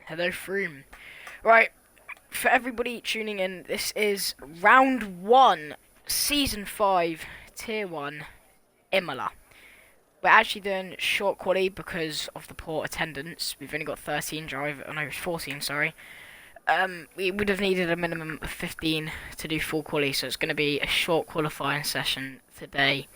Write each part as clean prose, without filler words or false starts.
Hello, Froome. Right, for everybody tuning in, this is round 1, season 5, tier 1, Imola. We're actually doing short quali because of the poor attendance. We've only got 13 drive, oh no, 14, sorry. We would have needed a minimum of 15 to do full quali, so it's going to be a short qualifying session today.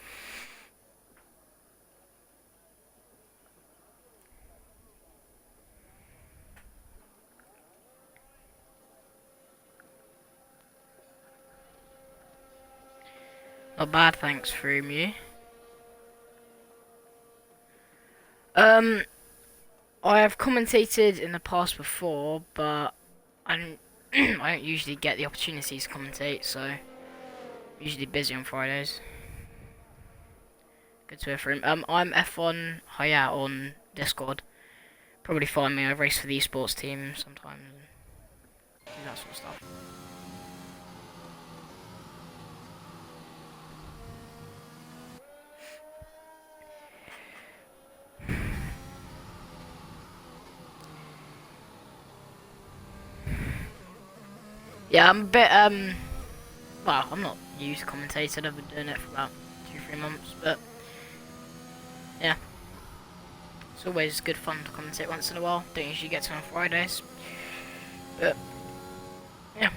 Not bad, thanks, Froome, you. I have commentated in the past before, but I don't, I don't usually get the opportunities to commentate, so I'm usually busy on Fridays. Good to hear from him. I'm F1 Hayat on Discord. Probably find me. I race for the esports team sometimes. Do that sort of stuff. Yeah, I'm a bit, well, I'm not new to commentating. I've been doing it for about 2-3 months, but yeah. It's always good fun to commentate once in a while. Don't usually get to on Fridays, but yeah.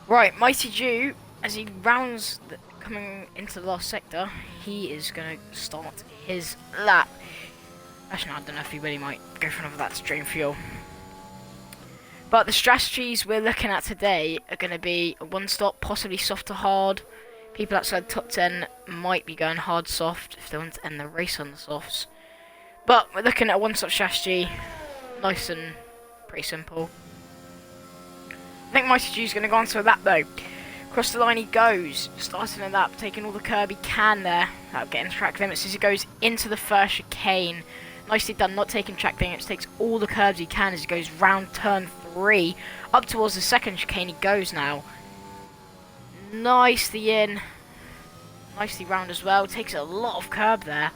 Right, Mighty Jew, as he rounds coming into the last sector, he is going to start his lap. Actually, no, I don't know if he really might go for another lap to drain fuel. But the strategies we're looking at today are going to be a one-stop, possibly soft to hard. People outside the top 10 might be going hard soft if they want to end the race on the softs. But we're looking at a one-stop strategy, nice and pretty simple. I think Mighty Jew's going to go onto a lap though. Across the line he goes, starting a lap, taking all the curb he can there, without getting track limits as he goes into the first chicane. Nicely done, not taking track limits, takes all the curbs he can as he goes round turn 3. Up towards the second chicane he goes now. Nicely in. Nicely round as well, takes a lot of curb there.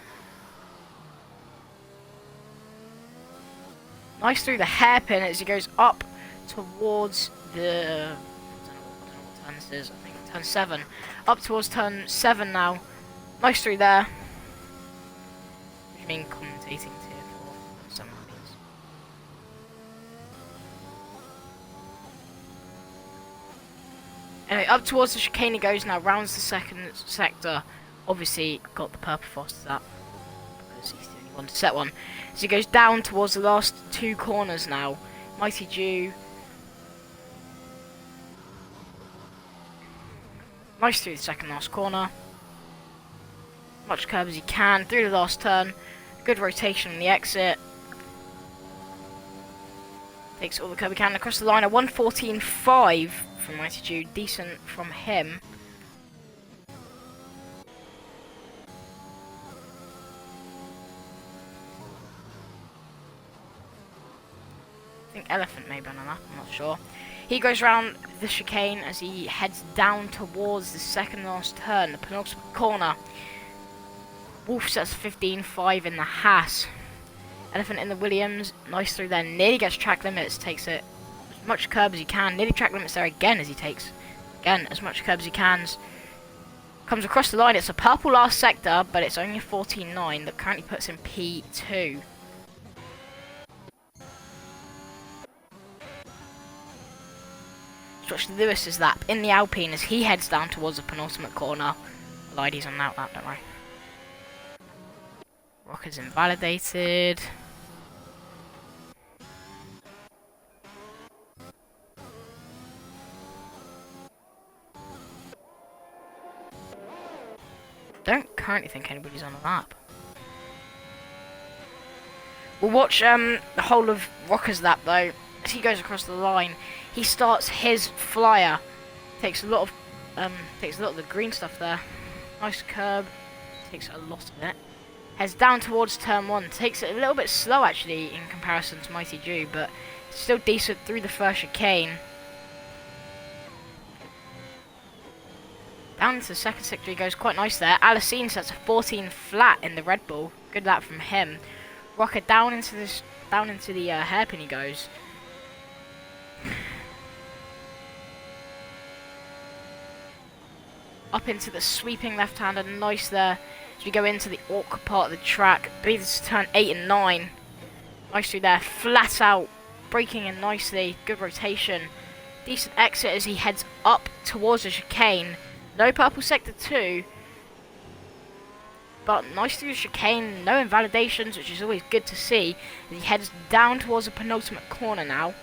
Nice through the hairpin as he goes up towards the... I don't know what turn this is, I think turn 7. Up towards turn 7 now. Nice through there. Which I mean commentating tier 4, some of these. Anyway, up towards the chicane he goes now, rounds the second sector. Obviously got the purple frost to that, because he's the only one to set one. So he goes down towards the last 2 corners now. Mighty Jew. Nice through the second last corner. Much curb as he can through the last turn. Good rotation on the exit. Takes all the curb he can across the line. A 1:14.5 from Mighty Jew. Decent from him. I think Elephant may be on a lap, I'm not sure. He goes round the chicane as he heads down towards the second last turn, the penultimate corner. Wolf sets 15.5 in the Haas. Elephant in the Williams, nice through there, nearly gets track limits, takes it as much curb as he can, nearly track limits there again as he takes, again, as much curb as he can. Comes across the line, it's a purple last sector, but it's only a 14.9 that currently puts him P2. Watch Lewis's lap in the Alpine as he heads down towards the penultimate corner. Liddy's on that lap, don't worry. Rocker's invalidated. Don't currently think anybody's on the lap. We'll watch the whole of Rocker's lap though. As he goes across the line, he starts his flyer. Takes a lot of the green stuff there. Nice curb. Takes a lot of it. Heads down towards turn 1. Takes it a little bit slow actually in comparison to Mighty Jew, but still decent through the first chicane. Down into the second sector he goes quite nice there. Alicine sets a 14 flat in the Red Bull. Good lap from him. Rocker down into the hairpin he goes. Up into the sweeping left-hander, nice there. As we go into the awkward part of the track, BEEZ to turn 8 and 9. Nice through there, flat out, braking in nicely, good rotation. Decent exit as he heads up towards the chicane. No purple sector 2. But nice through the chicane, no invalidations, which is always good to see. As he heads down towards the penultimate corner now.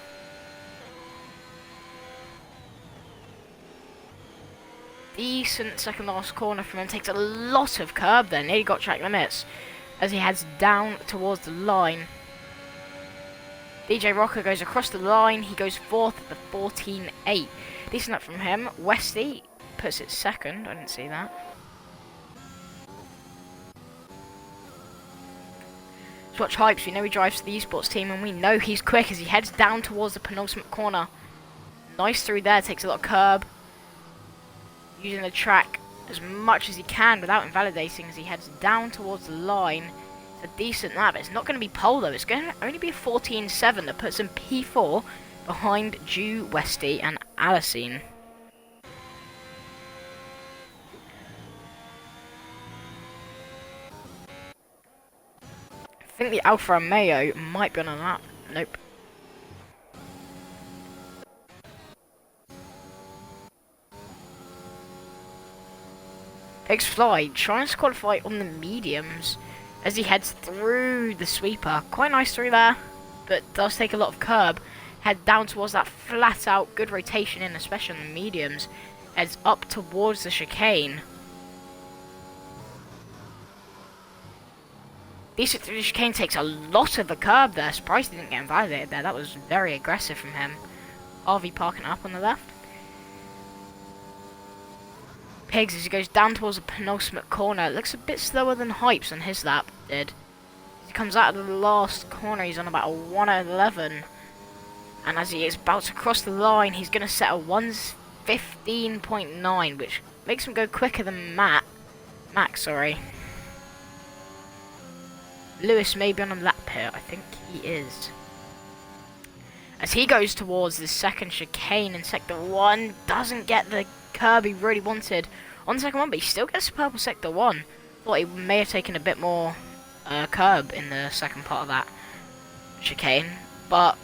Decent second last corner from him, takes a lot of curb there, nearly got track limits as he heads down towards the line. DJ Rocker goes across the line, he goes 4th at the 14.8. Decent up from him. Westy puts it 2nd, I didn't see that. Let's watch Hypes, we know he drives for the esports team and we know he's quick as he heads down towards the penultimate corner. Nice through there, takes a lot of curb. Using the track as much as he can without invalidating as he heads down towards the line. It's a decent lap. It's not going to be pole though. It's going to only be a 14.7 that puts him P4 behind Jew, Westy and Alicine. I think the Alfa Romeo might be on a lap. Nope. Pigs Fly trying to qualify on the mediums as he heads through the sweeper. Quite nice through there, but does take a lot of curb. Head down towards that flat out, good rotation in, especially on the mediums. Heads up towards the chicane. Decent through the chicane, takes a lot of the curb there. Surprised he didn't get invalidated there. That was very aggressive from him. RV parking up on the left. Pigs as he goes down towards the penultimate corner. It looks a bit slower than Hypes on his lap did. As he comes out of the last corner, he's on about a 1:11. And as he is about to cross the line, he's going to set a 1:15.9, which makes him go quicker than Max, sorry. Lewis may be on a lap here. I think he is. As he goes towards the second chicane in Sector 1, doesn't get the curb he really wanted on the second one, but he still gets purple Sector 1. Thought he may have taken a bit more curb in the second part of that chicane, but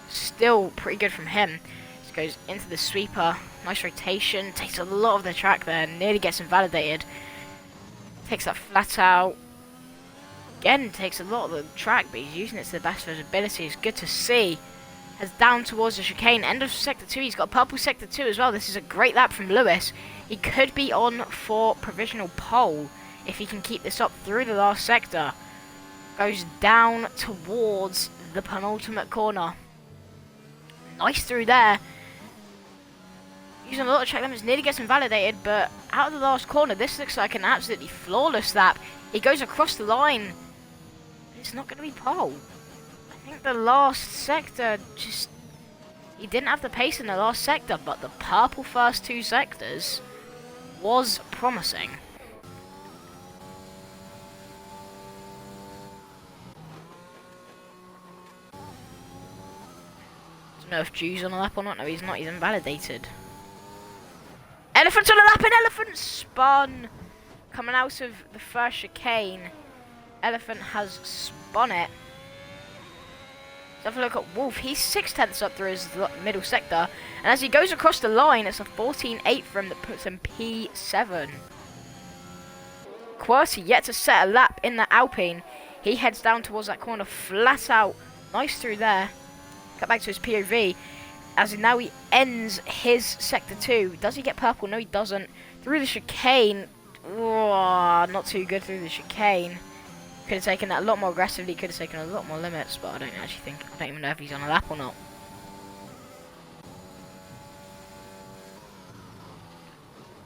still pretty good from him. Just goes into the sweeper, nice rotation, takes a lot of the track there, nearly gets invalidated. Takes that flat out. Again, takes a lot of the track, but he's using it to the best of his ability. It's good to see. Heads down towards the chicane. End of Sector 2. He's got purple Sector 2 as well. This is a great lap from Lewis. He could be on for provisional pole if he can keep this up through the last sector. Goes down towards the penultimate corner. Nice through there. Using a lot of track limits. Nearly gets invalidated, but out of the last corner, this looks like an absolutely flawless lap. He goes across the line. It's not going to be pole. I think the last sector just... He didn't have the pace in the last sector, but the purple first two sectors was promising. Don't know if Jew's on a lap or not. No, he's not. He's invalidated. Elephant's on a lap, and Elephant spun. Coming out of the first chicane, Elephant has spun it. Let's have a look at Wolf. He's 6/10 up through his middle sector, and as he goes across the line, it's a 14.8 for him that puts him P7. QWERTY yet to set a lap in the Alpine. He heads down towards that corner, flat out. Nice through there. Cut back to his POV. As now he ends his sector 2. Does he get purple? No, he doesn't. Through the chicane. Oh, not too good through the chicane. Could have taken that a lot more aggressively. Could have taken a lot more limits, but I don't even know if he's on a lap or not.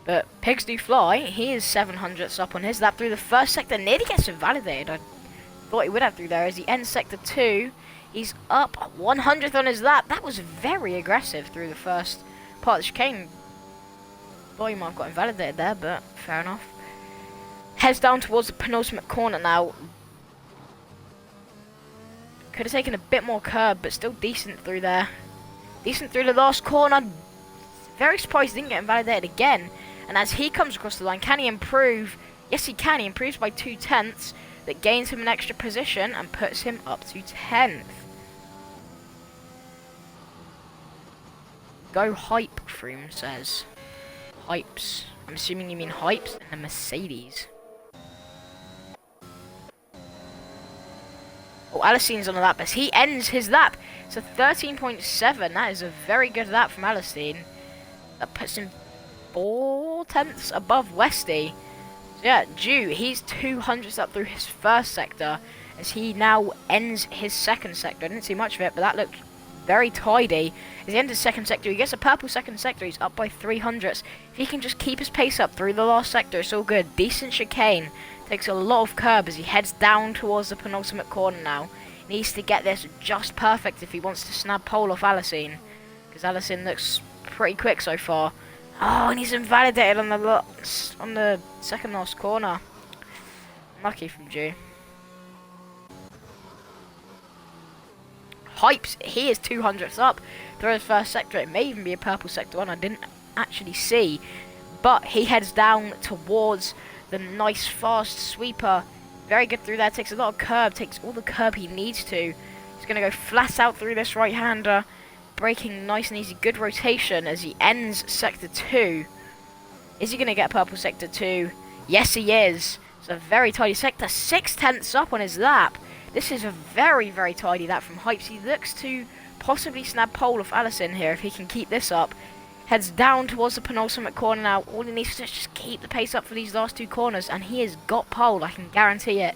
But pigs do fly. He is 700ths up on his lap through the first sector. Nearly gets invalidated. I thought he would have through there. As he ends sector 2, he's up 100th on his lap. That was very aggressive through the first part of the chicane. Thought he might have got invalidated there, but fair enough. Heads down towards the penultimate corner now. Could have taken a bit more curb, but still decent through there. Decent through the last corner. Very surprised he didn't get invalidated again. And as he comes across the line, can he improve? Yes, he can. He improves by 2/10. That gains him an extra position and puts him up to 10th. Go hype, Froome says. Hypes. I'm assuming you mean hypes and the Mercedes. Oh, Alicine's on the lap as he ends his lap. It's a 13.7. That is a very good lap from Alicine. That puts him 4/10 above Westy. So yeah, Jew, he's 200ths up through his first sector as he now ends his second sector. I didn't see much of it, but that looked very tidy. As he ends his second sector, he gets a purple second sector. He's up by 300ths. If he can just keep his pace up through the last sector, it's all good. Decent chicane. Takes a lot of curb as he heads down towards the penultimate corner now. He needs to get this just perfect if he wants to snap pole off Alicine. Because Alicine looks pretty quick so far. Oh, and he's invalidated on the second last corner. Lucky from Jew. Hypes, he is 200ths up through his first sector. It may even be a purple sector one, I didn't actually see. But he heads down towards the nice fast sweeper. Very good through there. Takes a lot of curb. Takes all the curb he needs to. He's going to go flat out through this right-hander. Braking nice and easy. Good rotation as he ends sector 2. Is he going to get purple sector 2? Yes, he is. It's a very tidy sector. 6/10 up on his lap. This is a very, very tidy lap from Hypes. He looks to possibly snap pole off Alicine here if he can keep this up. Heads down towards the penultimate corner now. All he needs to do is just keep the pace up for these last two corners, and he has got pole, I can guarantee it.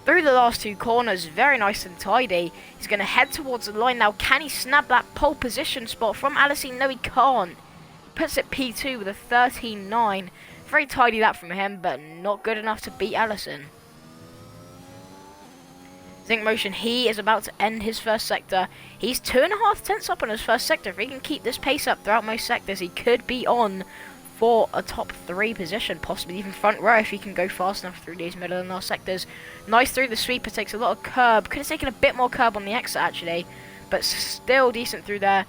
Through the last two corners, very nice and tidy. He's going to head towards the line now. Can he snap that pole position spot from Alicine? No, he can't. He puts it P2 with a 13.9. Very tidy lap from him, but not good enough to beat Alicine. Zinc Motion, he is about to end his first sector. He's 2.5 up on his first sector. If he can keep this pace up throughout most sectors, he could be on for a top 3 position, possibly even front row if he can go fast enough through these middle and last sectors. Nice through the sweeper, takes a lot of curb. Could have taken a bit more curb on the exit actually, but still decent through there.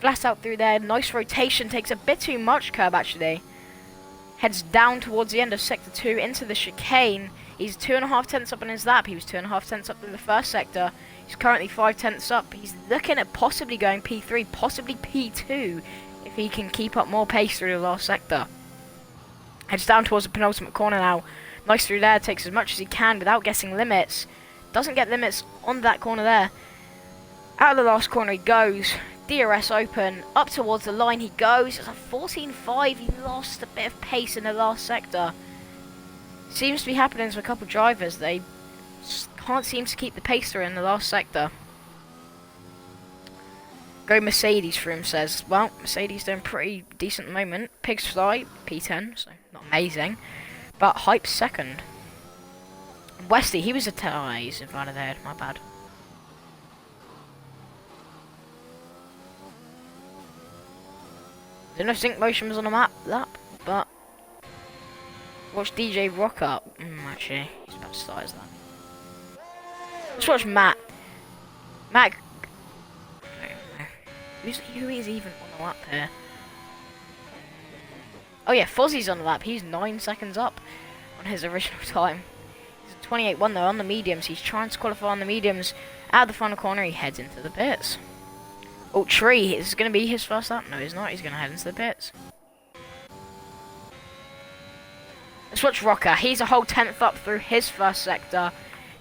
Flat out through there. Nice rotation, takes a bit too much curb actually. Heads down towards the end of sector 2 into the chicane. He's 2.5 up on his lap. He was 2.5 up in the first sector. He's currently 5/10 up. He's looking at possibly going P3, possibly P2, if he can keep up more pace through the last sector. Heads down towards the penultimate corner now. Nice through there. Takes as much as he can without getting limits. Doesn't get limits on that corner there. Out of the last corner he goes. DRS open. Up towards the line he goes. It's a 14.5. He lost a bit of pace in the last sector. Seems to be happening to a couple drivers. They can't seem to keep the pace through in the last sector. Go Mercedes, Froome says. Well, Mercedes doing pretty decent at the moment. Pigs Fly, P10, so not amazing. But Hype's second. Westy, he was a he's in front of there, my bad. I don't know if Zinc Motion was on the lap, but watch DJ rock up. Actually, he's about to start his lap. Let's watch Matt. Who is even on the lap here? Oh yeah, Fozzie's on the lap. He's 9 seconds up on his original time. He's a 28-1 though on the mediums. He's trying to qualify on the mediums. Out of the final corner, he heads into the pits. Oh, Tree, is this going to be his first lap? No, he's not. He's going to head into the pits. Let's watch Rocker. He's a whole 10th up through his first sector.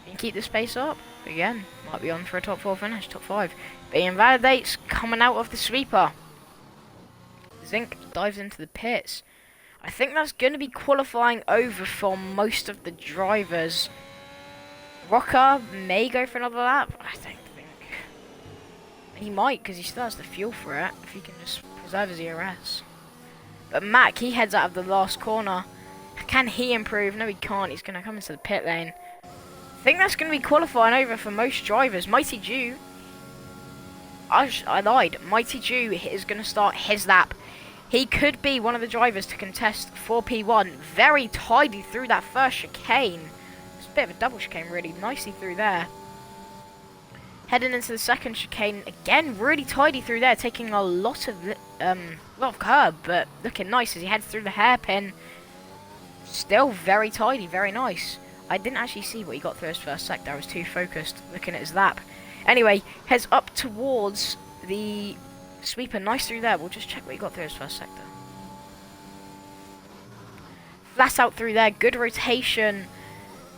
Can you keep this pace up? Again, might be on for a top 4 finish, top 5. But he invalidates coming out of the sweeper. Zinc dives into the pits. I think that's going to be qualifying over for most of the drivers. Rocker may go for another lap. I don't think. He might, because he still has the fuel for it, if he can just preserve his ERS. But Mac, he heads out of the last corner. Can he improve? No, he can't. He's going to come into the pit lane. I think that's going to be qualifying over for most drivers. Mighty Jew. I lied. Mighty Jew is going to start his lap. He could be one of the drivers to contest for P1. Very tidy through that first chicane. It's a bit of a double chicane, really. Nicely through there. Heading into the second chicane. Again, really tidy through there. Taking a lot of curb, but looking nice as he heads through the hairpin. Still very tidy, very nice. I didn't actually see what he got through his first sector. I was too focused looking at his lap. Anyway, heads up towards the sweeper. Nice through there. We'll just check what he got through his first sector. Flat out through there. Good rotation.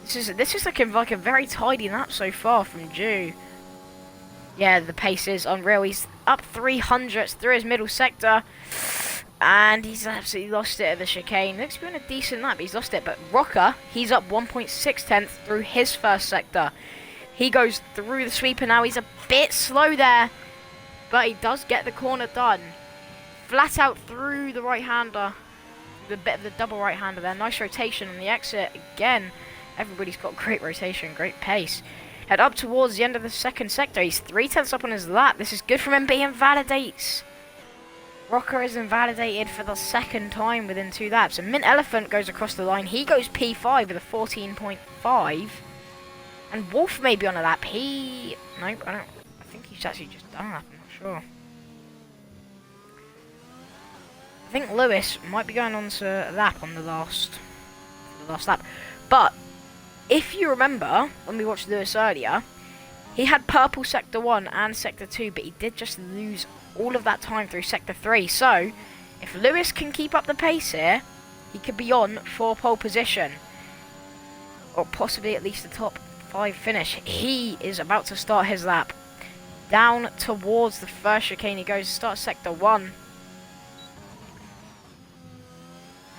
This is looking like a very tidy lap so far from Jew. Yeah, the pace is unreal. He's up 300 through his middle sector. And he's absolutely lost it at the chicane. Looks to be on a decent lap, he's lost it. But Rocker, he's up 1.6 through his first sector. He goes through the sweeper now. He's a bit slow there, but he does get the corner done. Flat out through the right-hander. The bit of the double right-hander there. Nice rotation on the exit. Again, everybody's got great rotation, great pace. Head up towards the end of the second sector. He's 3/10 up on his lap. This is good for him, but he invalidates. Rocker is invalidated for the second time within 2 laps. And Mint Elephant goes across the line. He goes P5 with a 14.5. And Wolf may be on a lap. Nope, I think he's actually just done a lap. I'm not sure. I think Lewis might be going on to a lap on the last lap. But if you remember when we watched Lewis earlier, he had purple sector 1 and sector 2, but he did just lose all of that time through sector 3. So if Lewis can keep up the pace here, he could be on for pole position, or possibly at least the top 5 finish. He is about to start his lap. Down towards the first chicane he goes. Start sector 1.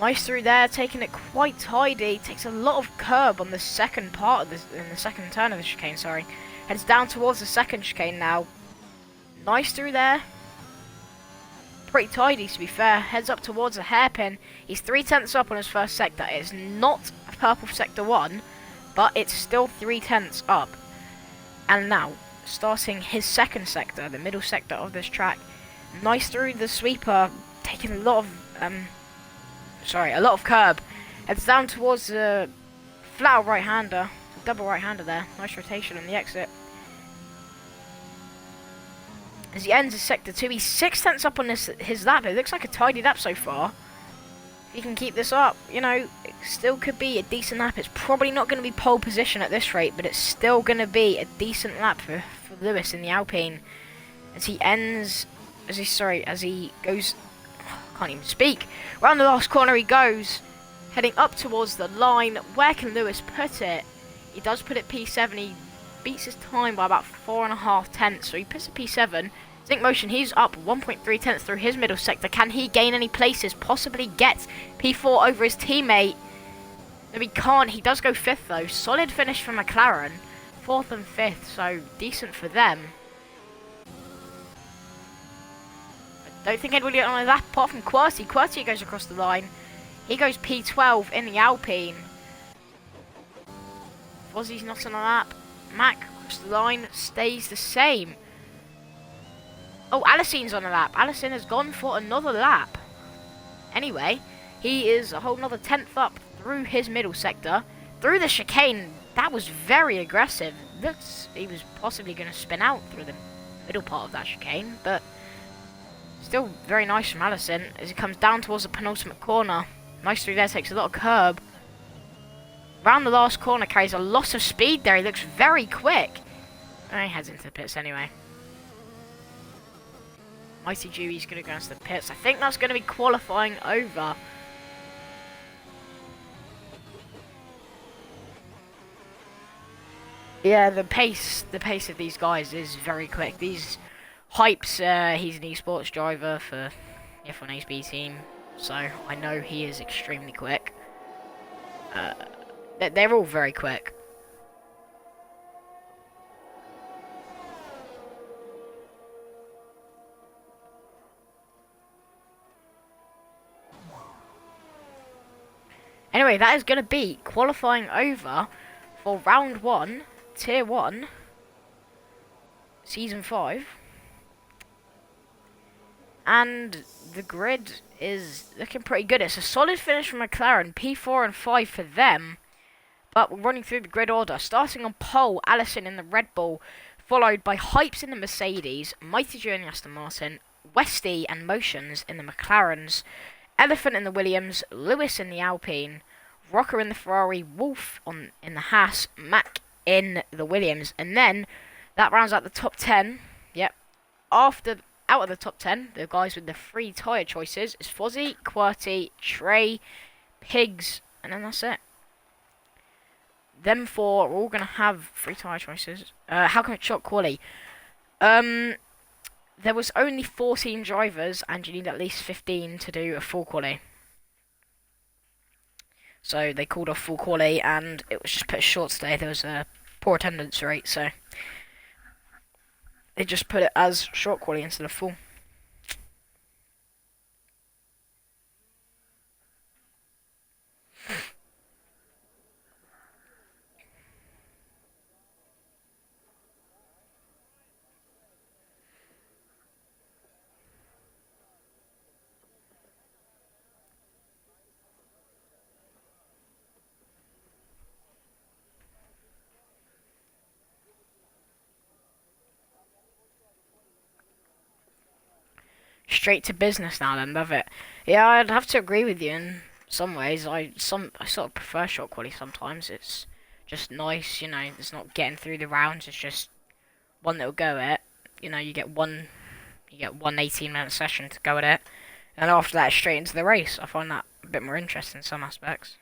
Nice through there, taking it quite tidy. Takes a lot of curb on the second part of this, in the second turn of the chicane, sorry. Heads down towards the second chicane now. Nice through there. Pretty tidy, to be fair. Heads up towards the hairpin. He's 3/10 up on his first sector. It's not a purple sector 1, but it's still 3/10 up. And now, starting his second sector, the middle sector of this track. Nice through the sweeper, taking a lot of curb. Heads down towards the flat right-hander, double right-hander there. Nice rotation on the exit. As he ends his sector 2, he's 6/10 up on his lap. It looks like a tidy lap so far. If he can keep this up, you know, it still could be a decent lap. It's probably not going to be pole position at this rate, but it's still going to be a decent lap for Lewis in the Alpine. As he goes, can't even speak. Round the last corner he goes, heading up towards the line. Where can Lewis put it? He does put it P7. He beats his time by about 4.5 so he puts it P7. Zinc Motion, he's up 1.3 through his middle sector. Can he gain any places? Possibly get P4 over his teammate. No, he can't. He does go 5th though. Solid finish for McLaren. 4th and 5th, so decent for them. I don't think anybody on that apart from QWERTY. QWERTY goes across the line. He goes P12 in the Alpine. Fozzie's not on a lap. Mac across the line stays the same. Oh, Alicene's on a lap. Alicene has gone for another lap. Anyway, he is a whole nother 10th up through his middle sector. Through the chicane, that was very aggressive. Looks he was possibly going to spin out through the middle part of that chicane, but Still very nice from Allison as he comes down towards the penultimate corner. Nice through there, takes a lot of curb. Round the last corner, carries a lot of speed there. He looks very quick. And he heads into the pits anyway. Mighty Dewey's going to go into the pits. I think that's going to be qualifying over. Yeah, the pace of these guys is very quick. These Hypes, he's an esports driver for the F1ABEEZ team, so I know he is extremely quick. They're all very quick. Anyway, that is going to be qualifying over for round 1, tier 1, season 5. And the grid is looking pretty good. It's a solid finish from McLaren, P4 and 5 for them. But we're running through the grid order. Starting on pole, Allison in the Red Bull, followed by Hypes in the Mercedes, Mighty Joe in the Aston Martin, Westy and Motions in the McLarens, Elephant in the Williams, Lewis in the Alpine, Rocker in the Ferrari, Wolf in the Haas, Mac in the Williams. And then that rounds out the top 10. Yep. Out of the top 10, the guys with the 3 tyre choices is Fozzie, QWERTY, Trey, Pigs, and then that's it. Them 4 are all going to have 3 tyre choices. How can it shot quali? There was only 14 drivers, and you need at least 15 to do a full quali. So they called off full quali, and it was just put short today. There was a poor attendance rate, so they just put it as short quali instead of full. Straight to business now then, love it. Yeah, I'd have to agree with you in some ways. I sort of prefer short quali sometimes. It's just nice, you know, it's not getting through the rounds, it's just one little go at it. You know, you get one 18-minute session to go at it. And after that, straight into the race. I find that a bit more interesting in some aspects.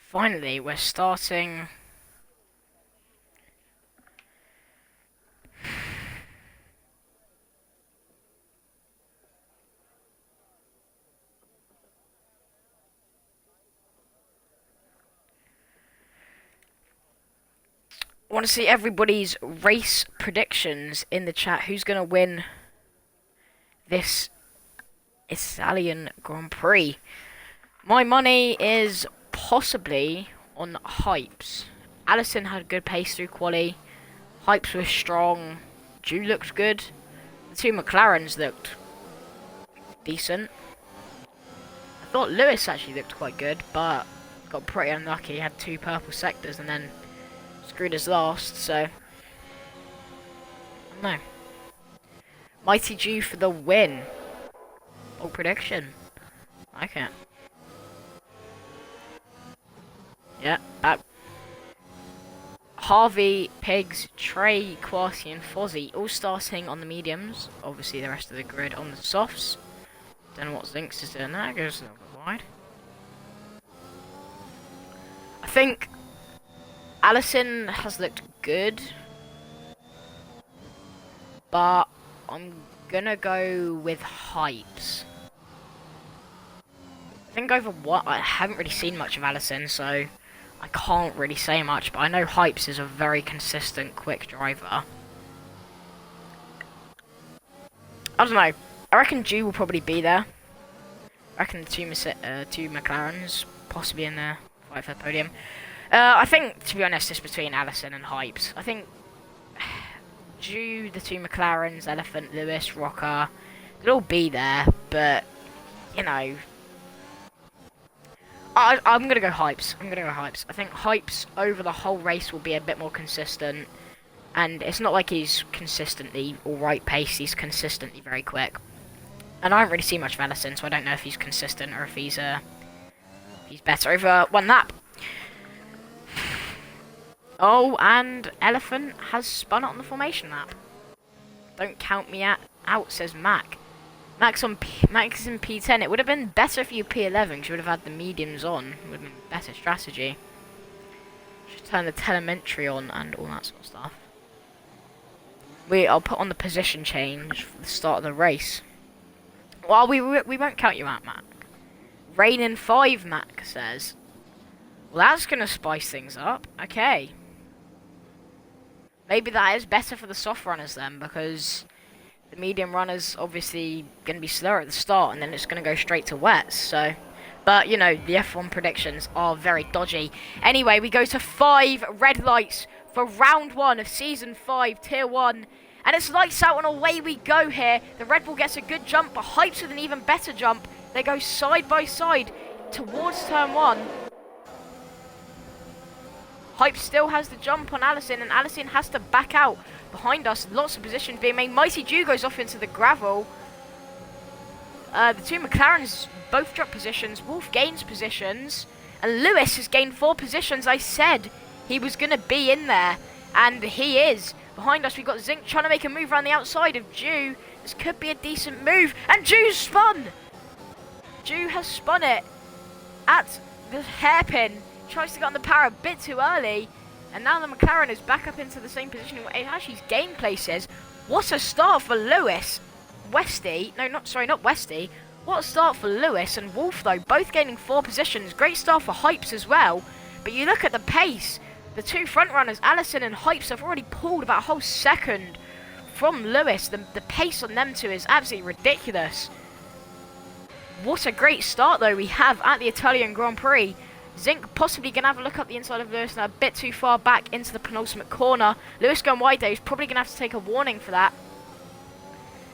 Finally, we're starting. I want to see everybody's race predictions in the chat. Who's going to win this Italian Grand Prix? My money is possibly on Hypes. Allison had good pace through quali. Hypes was strong. Jew looked good. The two McLarens looked decent. I thought Lewis actually looked quite good, but got pretty unlucky. He had two purple sectors and then screwed his last, so no. Mighty Jew for the win. Bold prediction. Like it. Yeah, back. Harvey, Pigs, Trey, Quasi, and Fozzie all starting on the mediums. Obviously, the rest of the grid on the softs. Don't know what Zinks is doing there. Goes a little bit wide. I think Allison has looked good, but I'm gonna go with Hypes. I think over what I haven't really seen much of Allison, so I can't really say much, but I know Hypes is a very consistent, quick driver. I don't know. I reckon Jew will probably be there. I reckon the two McLarens possibly in the fight for the podium. I think, to be honest, it's between Allison and Hypes. I think Jew, the two McLarens, Elephant, Lewis, Rocker, they'll all be there, but, you know, I'm going to go Hypes. I think Hypes over the whole race will be a bit more consistent, and it's not like he's consistently alright pace, he's consistently very quick. And I haven't really seen much of Allison, so I don't know if he's consistent or if he's better over one lap. Oh, and Elephant has spun it on the formation lap. Don't count me out, says Mac. Mac's in P10. It would have been better if you P11, because you would have had the mediums on. It would have been a better strategy. Should turn the telemetry on and all that sort of stuff. I'll put on the position change for the start of the race. Well, we won't count you out, Mac. Rain in 5, Mac says. Well, that's going to spice things up. Okay. Maybe that is better for the soft runners then, because the medium runners obviously going to be slower at the start, and then it's going to go straight to wets. So, but you know, the F1 predictions are very dodgy. Anyway, we go to 5 red lights for round 1 of season 5, tier 1, and it's lights out and away we go here. The Red Bull gets a good jump, but Hypes with an even better jump. They go side by side towards turn 1. Hype still has the jump on Allison, and Allison has to back out behind us. Lots of positions being made. Mighty Jew goes off into the gravel. The two McLarens both drop positions. Wolf gains positions. And Lewis has gained 4 positions. I said he was going to be in there, and he is. Behind us, we've got Zink trying to make a move around the outside of Jew. This could be a decent move. And Jew's spun! Jew has spun it at the hairpin. Tries to get on the power a bit too early, and now the McLaren is back up into the same position. It actually gained places. What a start for Lewis. Westy, no, not Westy. What a start for Lewis and Wolf though, both gaining 4 positions. Great start for Hypes as well. But you look at the pace. The two front runners, Allison and Hypes, have already pulled about a whole second from Lewis. The pace on them two is absolutely ridiculous. What a great start though we have at the Italian Grand Prix. Zink possibly going to have a look up the inside of Lewis, and a bit too far back into the penultimate corner. Lewis going wide there. He's probably going to have to take a warning for that.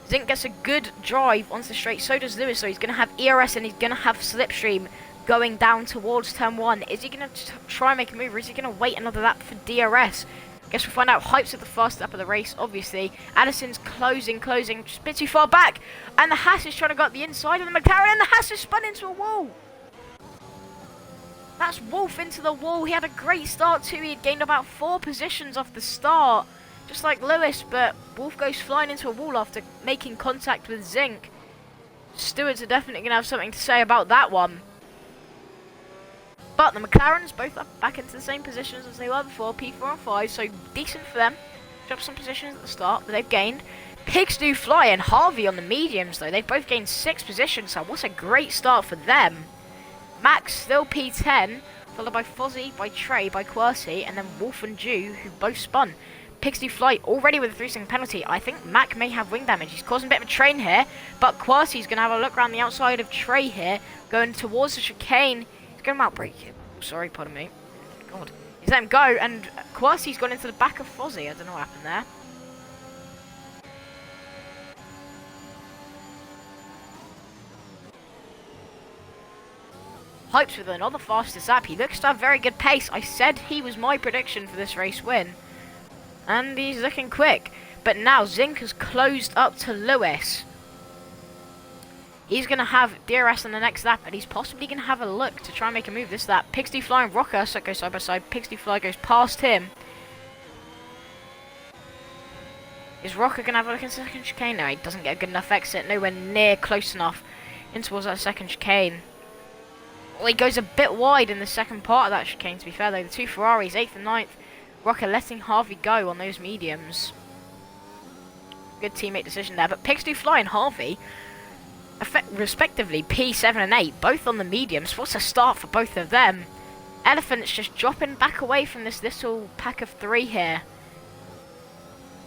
Zink gets a good drive onto the straight. So does Lewis. So he's going to have ERS and he's going to have Slipstream going down towards turn 1. Is he going to try and make a move, or is he going to wait another lap for DRS? Guess we'll find out. Hypes at the fast lap of the race, obviously. Addison's closing, just a bit too far back. And the Haas is trying to go up the inside of the McLaren, and the Haas is spun into a wall. That's Wolf into the wall. He had a great start too. He had gained about 4 positions off the start, just like Lewis, but Wolf goes flying into a wall after making contact with Zink. Stewards are definitely going to have something to say about that one. But the McLarens both up back into the same positions as they were before, P4 and 5, so decent for them. Dropped some positions at the start, but they've gained. Pigs do fly, and Harvey on the mediums, though. They've both gained 6 positions, so what a great start for them. Max still P10, followed by Fozzie, by Trey, by Quercy, and then Wolf and Jew, who both spun. Pigs do fly already with a 3-second penalty. I think Mac may have wing damage. He's causing a bit of a train here, but Quercy's going to have a look around the outside of Trey here, going towards the chicane. He's going to outbreak it. Sorry, pardon me. God. He's let him go, and Quercy's gone into the back of Fozzie. I don't know what happened there. Hypes with another fastest lap. He looks to have very good pace. I said he was my prediction for this race win. And he's looking quick. But now Zink has closed up to Lewis. He's going to have DRS on the next lap, and he's possibly going to have a look to try and make a move this lap. Pigsty Fly and Rocker so go side by side. Pigsty Fly goes past him. Is Rocker going to have a look into the second chicane? No, he doesn't get a good enough exit. Nowhere near close enough in towards that second chicane. Well, he goes a bit wide in the second part of that chicane, to be fair, though. The two Ferraris, 8th and 9th. Rocker letting Harvey go on those mediums. Good teammate decision there. But Pigs do fly and Harvey, respectively, P7 and 8, both on the mediums. What's a start for both of them? Elephant's just dropping back away from this little pack of 3 here.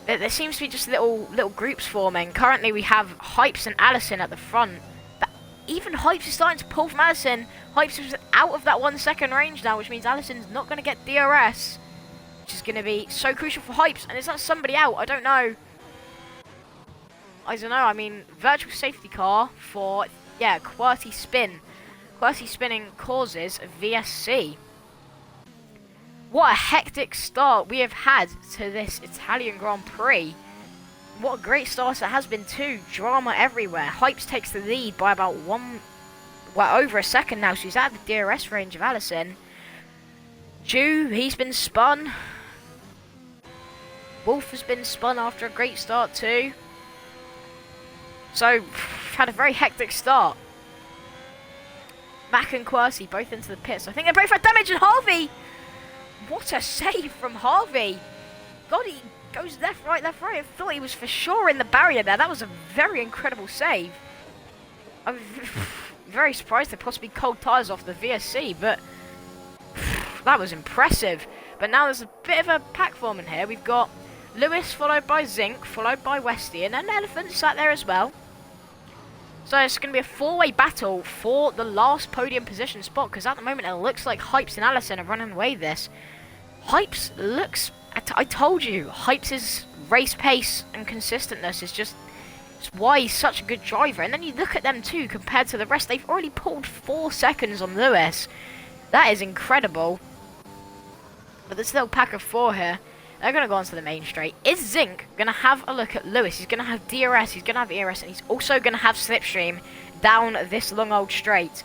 There seems to be just little groups forming. Currently, we have Hypes and Allison at the front. Even Hypes is starting to pull from Allison. Hypes is out of that 1 second range now, which means Allison's not going to get DRS. Which is going to be so crucial for Hypes. And is that somebody out? I don't know. I mean, virtual safety car for, yeah, QWERTY spin. QWERTY spinning causes a VSC. What a hectic start we have had to this Italian Grand Prix. What a great start it has been too. Drama everywhere. Hypes takes the lead by about over a second now, so he's out of the DRS range of Allison. Jew, he's been spun. Wolf has been spun after a great start too. So, had a very hectic start. Mac and Quercy both into the pits. I think they both had damage, and Harvey! What a save from Harvey! God, he goes left, right, left, right. I thought he was for sure in the barrier there. That was a very incredible save. I'm very surprised they possibly cold tyres off the VSC, but that was impressive. But now there's a bit of a pack forming here. We've got Lewis followed by Zink, followed by Westy, and an Elephant sat there as well. So it's going to be a 4-way battle for the last podium position spot, because at the moment it looks like Hypes and Allison are running away with this. Hypes looks... I told you, Hypes' race pace and consistentness is just why he's such a good driver. And then you look at them too, compared to the rest. They've already pulled 4 seconds on Lewis. That is incredible. But this little pack of 4 here, they're going to go onto the main straight. Is Zink going to have a look at Lewis? He's going to have DRS, he's going to have ERS, and he's also going to have Slipstream down this long old straight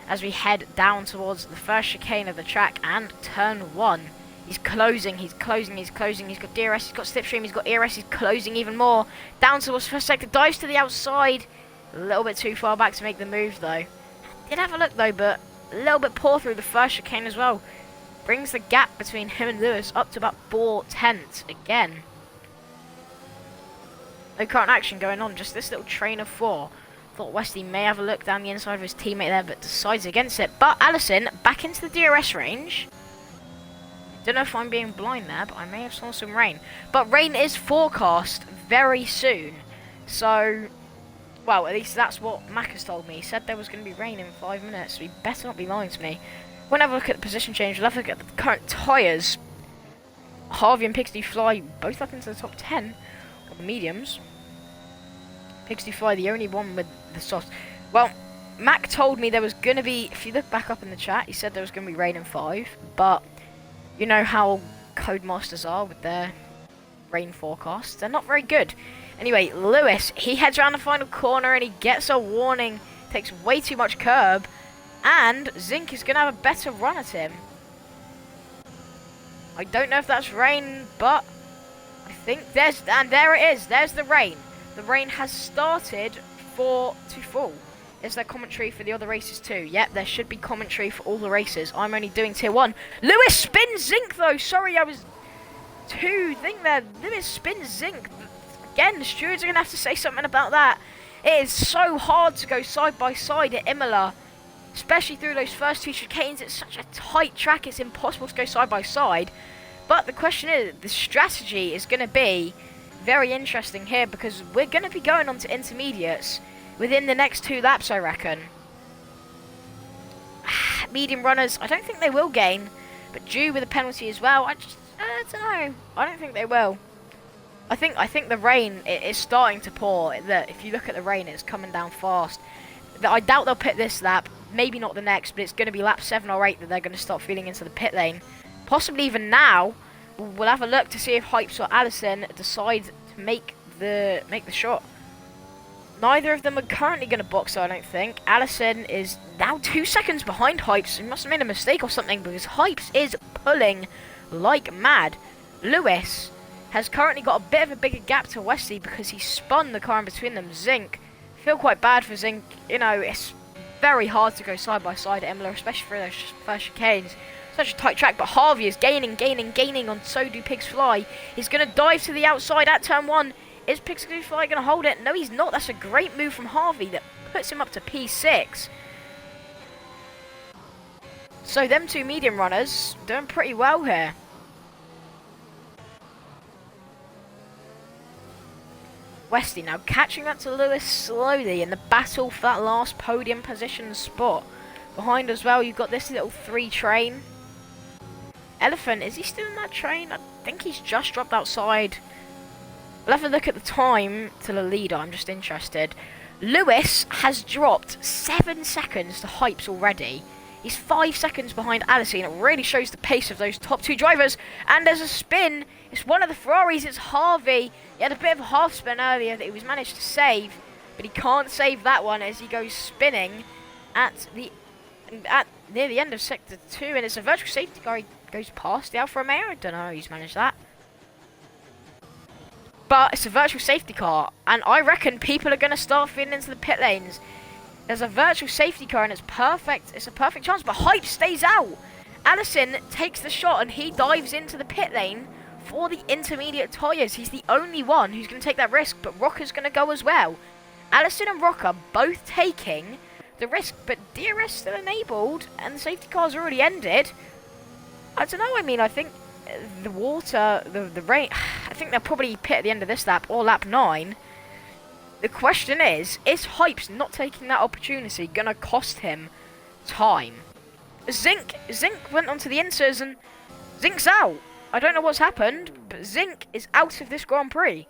as we head down towards the first chicane of the track and turn 1. He's closing, he's closing, he's closing. He's got DRS, he's got Slipstream, he's got ERS, he's closing even more. Down towards first sector, dives to the outside. A little bit too far back to make the move though. Did have a look though, but a little bit poor through the first chicane as well. Brings the gap between him and Lewis up to about 4/10 again. No current action going on, just this little train of 4. Thought Westy may have a look down the inside of his teammate there, but decides against it. But Allison back into the DRS range. Don't know if I'm being blind there, but I may have saw some rain. But rain is forecast very soon. So, well, at least that's what Mac has told me. He said there was going to be rain in 5 minutes, so he better not be lying to me. We'll have a look at the position change. We'll have a look at the current tyres. Harvey and Pigsty Fly both up into the top 10 of the mediums. Pigsty Fly the only one with the softs. Well, Mac told me there was going to be, if you look back up in the chat, he said there was going to be rain in 5, but you know how Codemasters are with their rain forecasts. They're not very good. Anyway, Lewis, he heads around the final corner and he gets a warning. Takes way too much curb. And Zink is going to have a better run at him. I don't know if that's rain, but I think and there it is. There's the rain. The rain has started to fall. Is there commentary for the other races too? Yep, there should be commentary for all the races. I'm only doing tier 1. Lewis spins Zinc though. Sorry, I was too thing there. Lewis spins Zinc. Again, the stewards are going to have to say something about that. It is so hard to go side by side at Imola. Especially through those first 2 chicanes. It's such a tight track, it's impossible to go side by side. But the question is, the strategy is going to be very interesting here, because we're going to be going on to intermediates within the next 2 laps, I reckon. Medium runners, I don't think they will gain, but due with a penalty as well, I don't know. I don't think they will. I think the rain is starting to pour. If you look at the rain, it's coming down fast. I doubt they'll pit this lap. Maybe not the next, but it's going to be lap 7 or 8 that they're going to start feeling into the pit lane. Possibly even now. We'll have a look to see if Hypes or Allison decide to make the shot. Neither of them are currently going to box, I don't think. Allison is now 2 seconds behind Hypes. He must have made a mistake or something, because Hypes is pulling like mad. Lewis has currently got a bit of a bigger gap to Wesley because he spun the car in between them. Zinc, feel quite bad for Zinc. You know, it's very hard to go side by side at Imola, especially for those first chicanes. Such a tight track, but Harvey is gaining on So Do Pigs Fly. He's going to dive to the outside at turn 1. Is Pigs Do Fly going to hold it? No, he's not. That's a great move from Harvey that puts him up to P6. So them 2 medium runners doing pretty well here. Westy now catching up to Lewis slowly in the battle for that last podium position spot. Behind as well, you've got this little 3 train. Elephant, is he still in that train? I think he's just dropped outside. We'll have a look at the time to the leader, I'm just interested. Lewis has dropped 7 seconds to Hypes already. He's 5 seconds behind Allison. It really shows the pace of those top 2 drivers. And there's a spin. It's one of the Ferraris. It's Harvey. He had a bit of a half spin earlier that he was managed to save, but he can't save that one as he goes spinning near the end of sector 2. And it's a virtual safety car. He goes past the Alfa Romeo. I don't know who's managed that. But it's a virtual safety car, and I reckon people are going to start feeding into the pit lanes. There's a virtual safety car, and it's perfect. It's a perfect chance, but Hype stays out. Allison takes the shot, and he dives into the pit lane for the intermediate tyres. He's the only one who's going to take that risk, but Rocker's going to go as well. Allison and Rocker both taking the risk, but DRS still enabled, and the safety car's already ended. I don't know, I mean, I think the water, the rain, I think they'll probably pit at the end of this lap, or lap 9. The question is Hypes not taking that opportunity going to cost him time? Zinc went onto the inters, and Zinc's out. I don't know what's happened, but Zinc is out of this Grand Prix.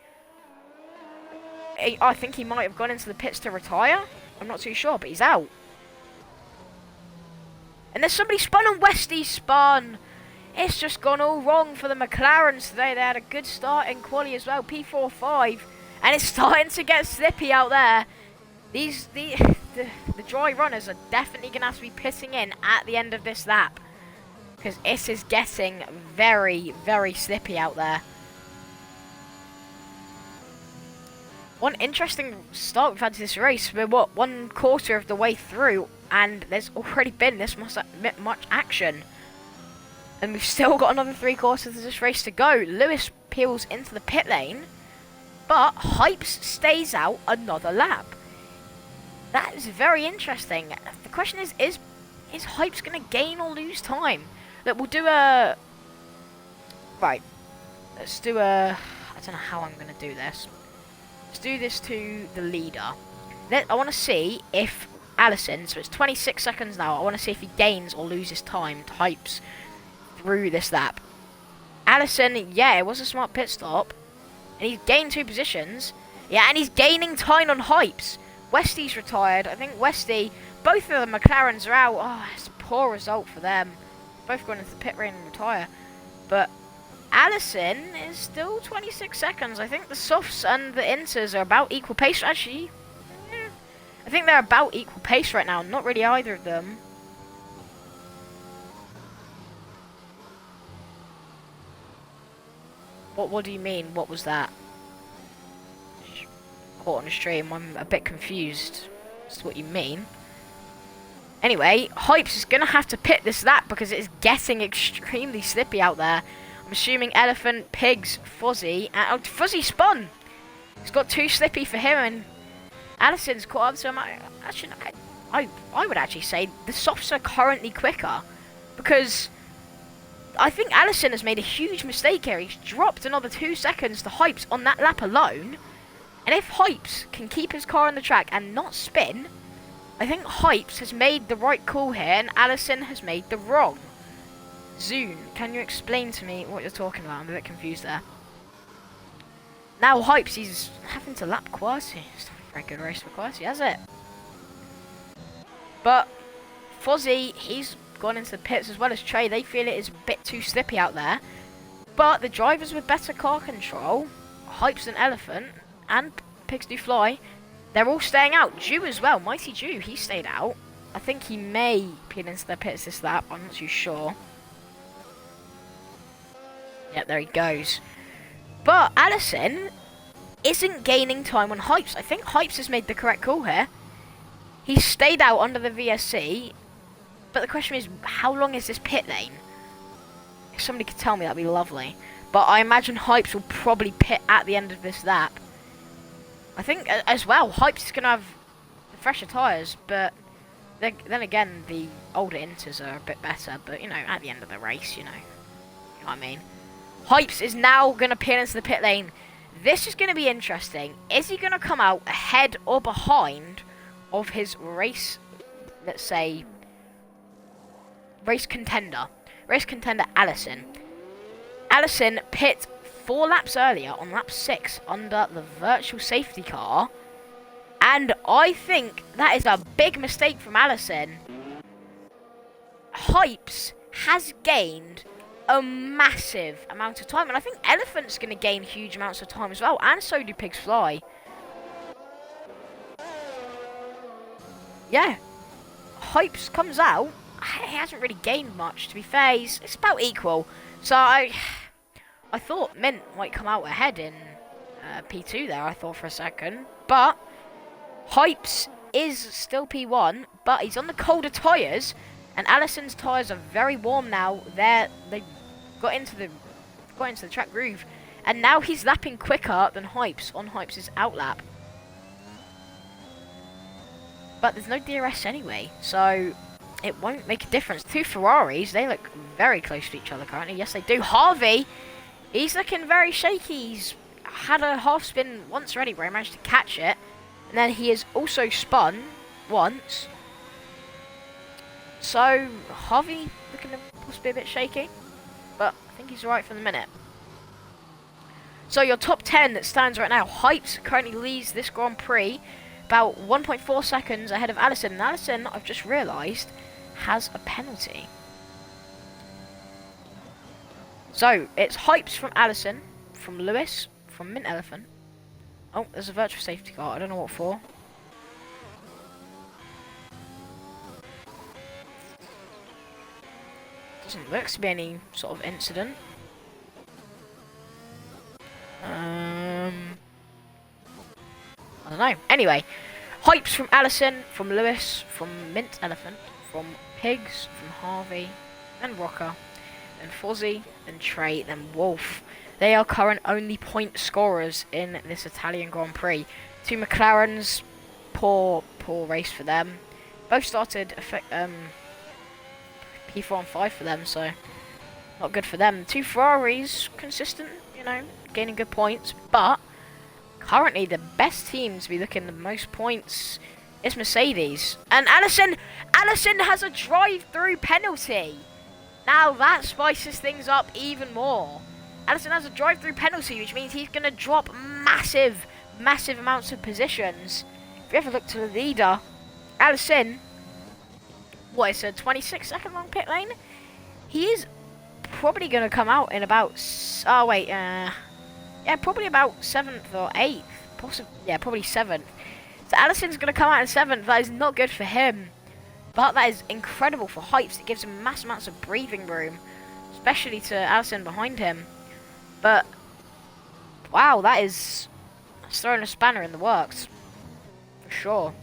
I think he might have gone into the pits to retire. I'm not too sure, but he's out. And there's somebody spun on Westy spun. It's just gone all wrong for the McLarens today. They had a good start in quali as well, P4-5. And it's starting to get slippy out there. The dry runners are definitely going to have to be pitting in at the end of this lap, because it is getting very, very slippy out there. One interesting start we've had to this race. We're, what, 1/4 of the way through, and there's already been this much action. And we've still got another 3/4 of this race to go. Lewis peels into the pit lane, but Hypes stays out another lap. That is very interesting. The question is Hypes going to gain or lose time? Look, we'll do a... Right. Let's do a... I don't know how I'm going to do this. Let's do this to the leader. I want to see if Allison, so it's 26 seconds now, I want to see if he gains or loses time to Hypes through this lap. Allison, yeah, it was a smart pit stop. And he's gained 2 positions. Yeah, and he's gaining time on Hypes. Westy's retired. I think Westy, both of the McLarens are out. Oh, it's a poor result for them. Both going into the pit lane and retire. But Allison is still 26 seconds. I think the softs and the inters are about equal pace. Actually, I think they're about equal pace right now. Not really either of them. What do you mean? What was that? Caught on the stream. I'm a bit confused. That's what you mean. Anyway, Hypes is going to have to pit this lap because it is getting extremely slippy out there. I'm assuming Elephant, Pigs, Fuzzy, and Fuzzy spun. It's got too slippy for him, and Allison's caught up to him. I would actually say the softs are currently quicker because I think Allison has made a huge mistake here. He's dropped another 2 seconds to Hypes on that lap alone. And if Hypes can keep his car on the track and not spin, I think Hypes has made the right call here and Allison has made the wrong. Zune, can you explain to me what you're talking about? I'm a bit confused there. Now Hypes, he's having to lap Quasi. It's not a very good race for Quasi, has it? But Fuzzy, he's gone into the pits as well as Trey. They feel it is a bit too slippy out there. But the drivers with better car control, Hypes and Elephant, and Pigs Do Fly, they're all staying out. Jew as well. Mighty Jew, he stayed out. I think he may peel into the pits this lap. I'm not too sure. Yep, there he goes. But Allison isn't gaining time on Hypes. I think Hypes has made the correct call here. He stayed out under the VSC. But the question is, how long is this pit lane? If somebody could tell me, that'd be lovely. But I imagine Hypes will probably pit at the end of this lap. I think, as well, Hypes is going to have the fresher tyres, but then again, the older Inters are a bit better, but, you know, at the end of the race, you know what I mean. Hypes is now going to peel into the pit lane. This is going to be interesting. Is he going to come out ahead or behind of his race, let's say, race contender Allison? Allison pit 4 laps earlier on lap 6 under the virtual safety car, and I think that is a big mistake from Allison. Hypes has gained a massive amount of time, and I think Elephant's going to gain huge amounts of time as well, and so do Pigs Fly. Yeah, Hypes comes out. He hasn't really gained much, to be fair. It's about equal. So I thought Mint might come out ahead in P2 there, I thought for a second. But Hypes is still P1, but he's on the colder tyres, and Allison's tyres are very warm now. They got into the track groove, and now he's lapping quicker than Hypes on Hypes' outlap. But there's no DRS anyway, so it won't make a difference. 2 Ferraris, they look very close to each other currently. Yes, they do. Harvey, he's looking very shaky. He's had a half spin once already where he managed to catch it. And then he has also spun once. So, Harvey looking possibly a bit shaky. But I think he's alright for the minute. So your top 10 that stands right now. Hypes currently leads this Grand Prix about 1.4 seconds ahead of Allison. And Allison, I've just realised, has a penalty. So, it's Hypes from Allison, from Lewis, from Mint Elephant. Oh, there's a virtual safety car. I don't know what for. Doesn't look to be any sort of incident. I don't know. Anyway, Hypes from Allison, from Lewis, from Mint Elephant, from Pigs, from Harvey, and Rocker, then Fuzzy, then Trey, then Wolf. They are current only point scorers in this Italian Grand Prix. 2 McLarens, poor race for them. Both started P4 and 5 for them, so not good for them. 2 Ferraris, consistent, you know, gaining good points, but currently the best team to be looking the most points is Mercedes. And Allison has a drive-through penalty. Now that spices things up even more. Allison has a drive-through penalty, which means he's going to drop massive amounts of positions. If you ever look to the leader, Allison, what is a 26-second long pit lane? He is probably going to come out in about, yeah, probably about 7th or 8th. Possibly, yeah, probably 7th. So Allison's going to come out in 7th. That is not good for him. But that is incredible for Hypes. It gives him massive amounts of breathing room, especially to Allison behind him. But, wow, that's throwing a spanner in the works. For sure.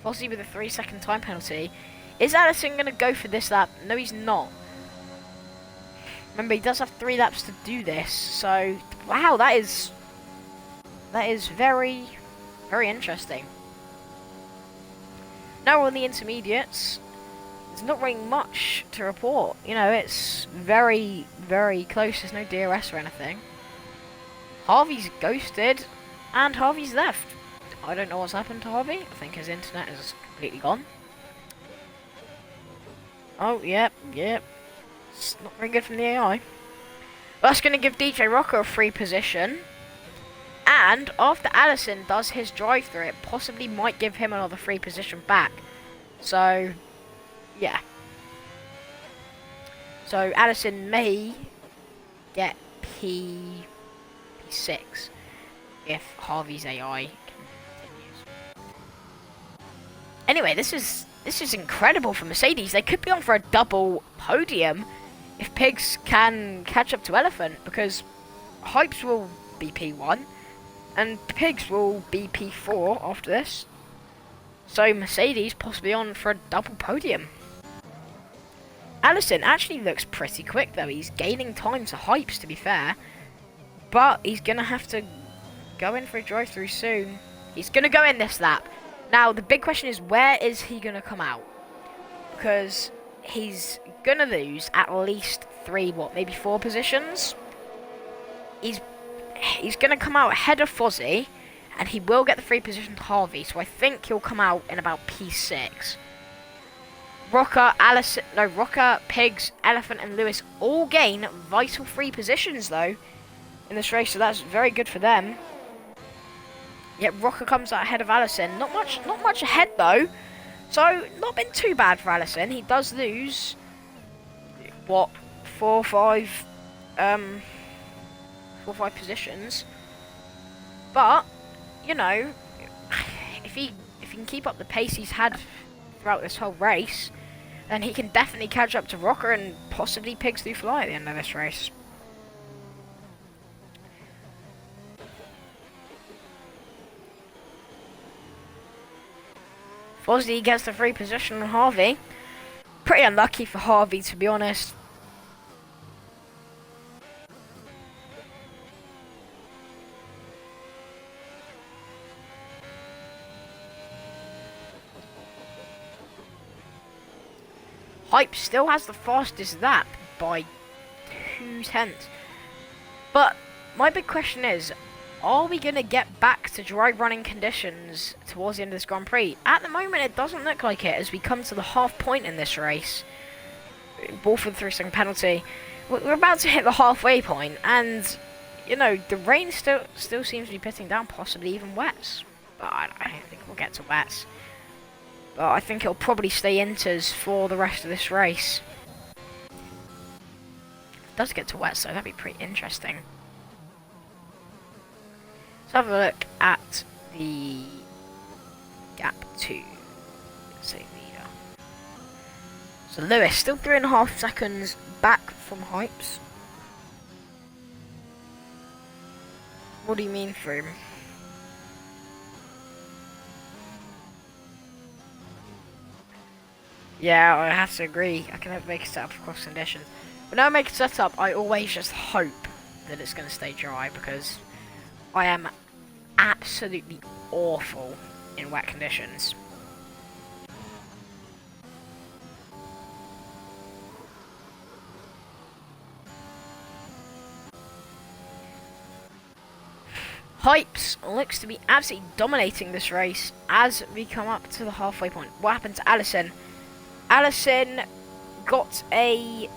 Fozzie with a 3-second time penalty. Is Allison going to go for this lap? No, he's not. Remember, he does have 3 laps to do this. So, wow, that is very, very interesting. Now we're on the intermediates. There's not really much to report. You know, it's very, very close. There's no DRS or anything. Harvey's ghosted, and Harvey's left. I don't know what's happened to Harvey. I think his internet is completely gone. Oh, yep. It's not very good from the AI. Well, that's going to give DJ Rocker a free position. And after Allison does his drive-through, it possibly might give him another free position back. So, yeah. So, Allison may get P6 if Harvey's AI continues. Anyway, this is incredible for Mercedes. They could be on for a double podium if Pigs can catch up to Elephant, because Hypes will be P1 and Pigs will be P4 after this. So Mercedes possibly on for a double podium. Allison actually looks pretty quick though. He's gaining time to Hypes, to be fair. But he's going to have to go in for a drive-through soon. He's going to go in this lap. Now, the big question is, where is he going to come out? Because he's going to lose at least 3, maybe 4 positions. He's going to come out ahead of Fozzie, and he will get the free position to Harvey. So I think he'll come out in about P6. Rocker, Pigs, Elephant, and Lewis all gain vital free positions, though, in this race. So that's very good for them. Yep, Rocker comes out ahead of Allison. Not much ahead, though. So, not been too bad for Allison. He does lose, 4 or 5 positions. But, you know, if he can keep up the pace he's had throughout this whole race, then he can definitely catch up to Rocker and possibly Pigs through Fly at the end of this race. Fozzie gets the free position on Harvey. Pretty unlucky for Harvey, to be honest. Hype still has the fastest lap by 0.2. But my big question is, are we going to get back to dry running conditions towards the end of this Grand Prix? At the moment, it doesn't look like it as we come to the half point in this race. Ball for the 3-second penalty. We're about to hit the halfway point, and, you know, the rain still seems to be pitting down, possibly even wets. But I don't think we'll get to wets. But I think it'll probably stay inters for the rest of this race. If it does get to wets, though, that'd be pretty interesting. Let's have a look at the gap to, let's say, leader. So Lewis, still 3.5 seconds back from Hypes. What do you mean, Froome? Yeah, I have to agree. I can never make a setup for cross conditions. When I make a setup, I always just hope that it's going to stay dry, because I am absolutely awful in wet conditions. Hypes looks to be absolutely dominating this race as we come up to the halfway point. What happened to Allison? Allison got a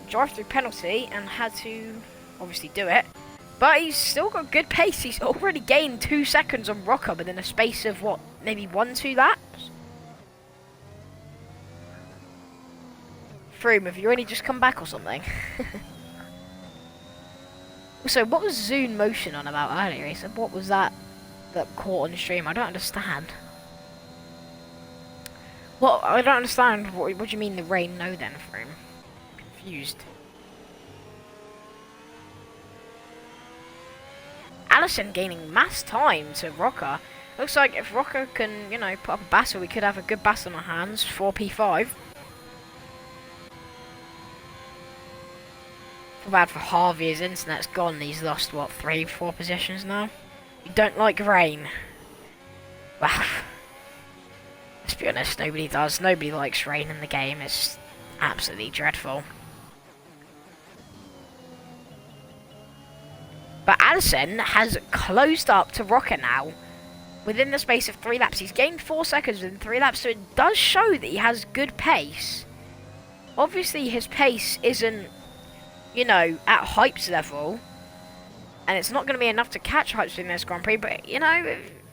drive-through penalty and had to obviously do it. But he's still got good pace. He's already gained 2 seconds on Rocker within a space of, maybe 1-2 laps? Froome, have you already just come back or something? Also, what was Zune Motion on about earlier? He said, what was that caught on the stream? I don't understand. Well, I don't understand. What do you mean the rain? No then, Froome. Confused. Allison gaining mass time to Rocker. Looks like if Rocco can, you know, put up a battle, we could have a good battle on our hands for P5. Feel bad for Harvey, his internet's gone. He's lost, what, 3-4 positions now? You don't like rain. Well, let's be honest, nobody does. Nobody likes rain in the game. It's absolutely dreadful. But Allison has closed up to Rocco now. Within the space of 3 laps. He's gained 4 seconds within 3 laps, so it does show that he has good pace. Obviously, his pace isn't, you know, at Hype's level. And it's not going to be enough to catch Hype's in this Grand Prix, but, you know,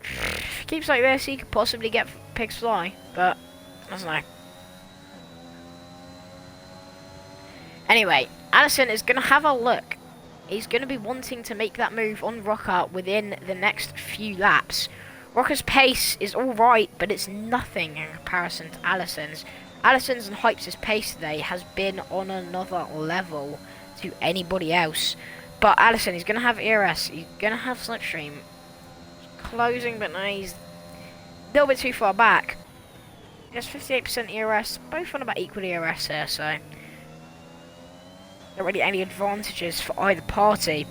if he keeps like this, he could possibly get Pigs Fly. But, I don't know. Anyway, Allison is going to have a look. He's going to be wanting to make that move on Rocco within the next few laps. Rocco's pace is alright, but it's nothing in comparison to Allison's. Allison's and Hype's pace today has been on another level to anybody else. But Allison, he's going to have ERS, he's going to have Slipstream. Closing, but no, he's a little bit too far back. He has 58% ERS, both on about equal ERS here, so not really any advantages for either party.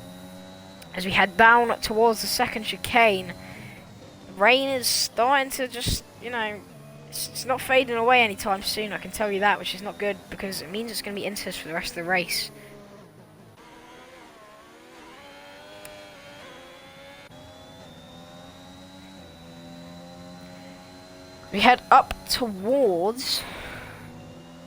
As we head down towards the second chicane, rain is starting to just, you know, it's not fading away anytime soon, I can tell you that, which is not good because it means it's going to be intense for the rest of the race. We head up towards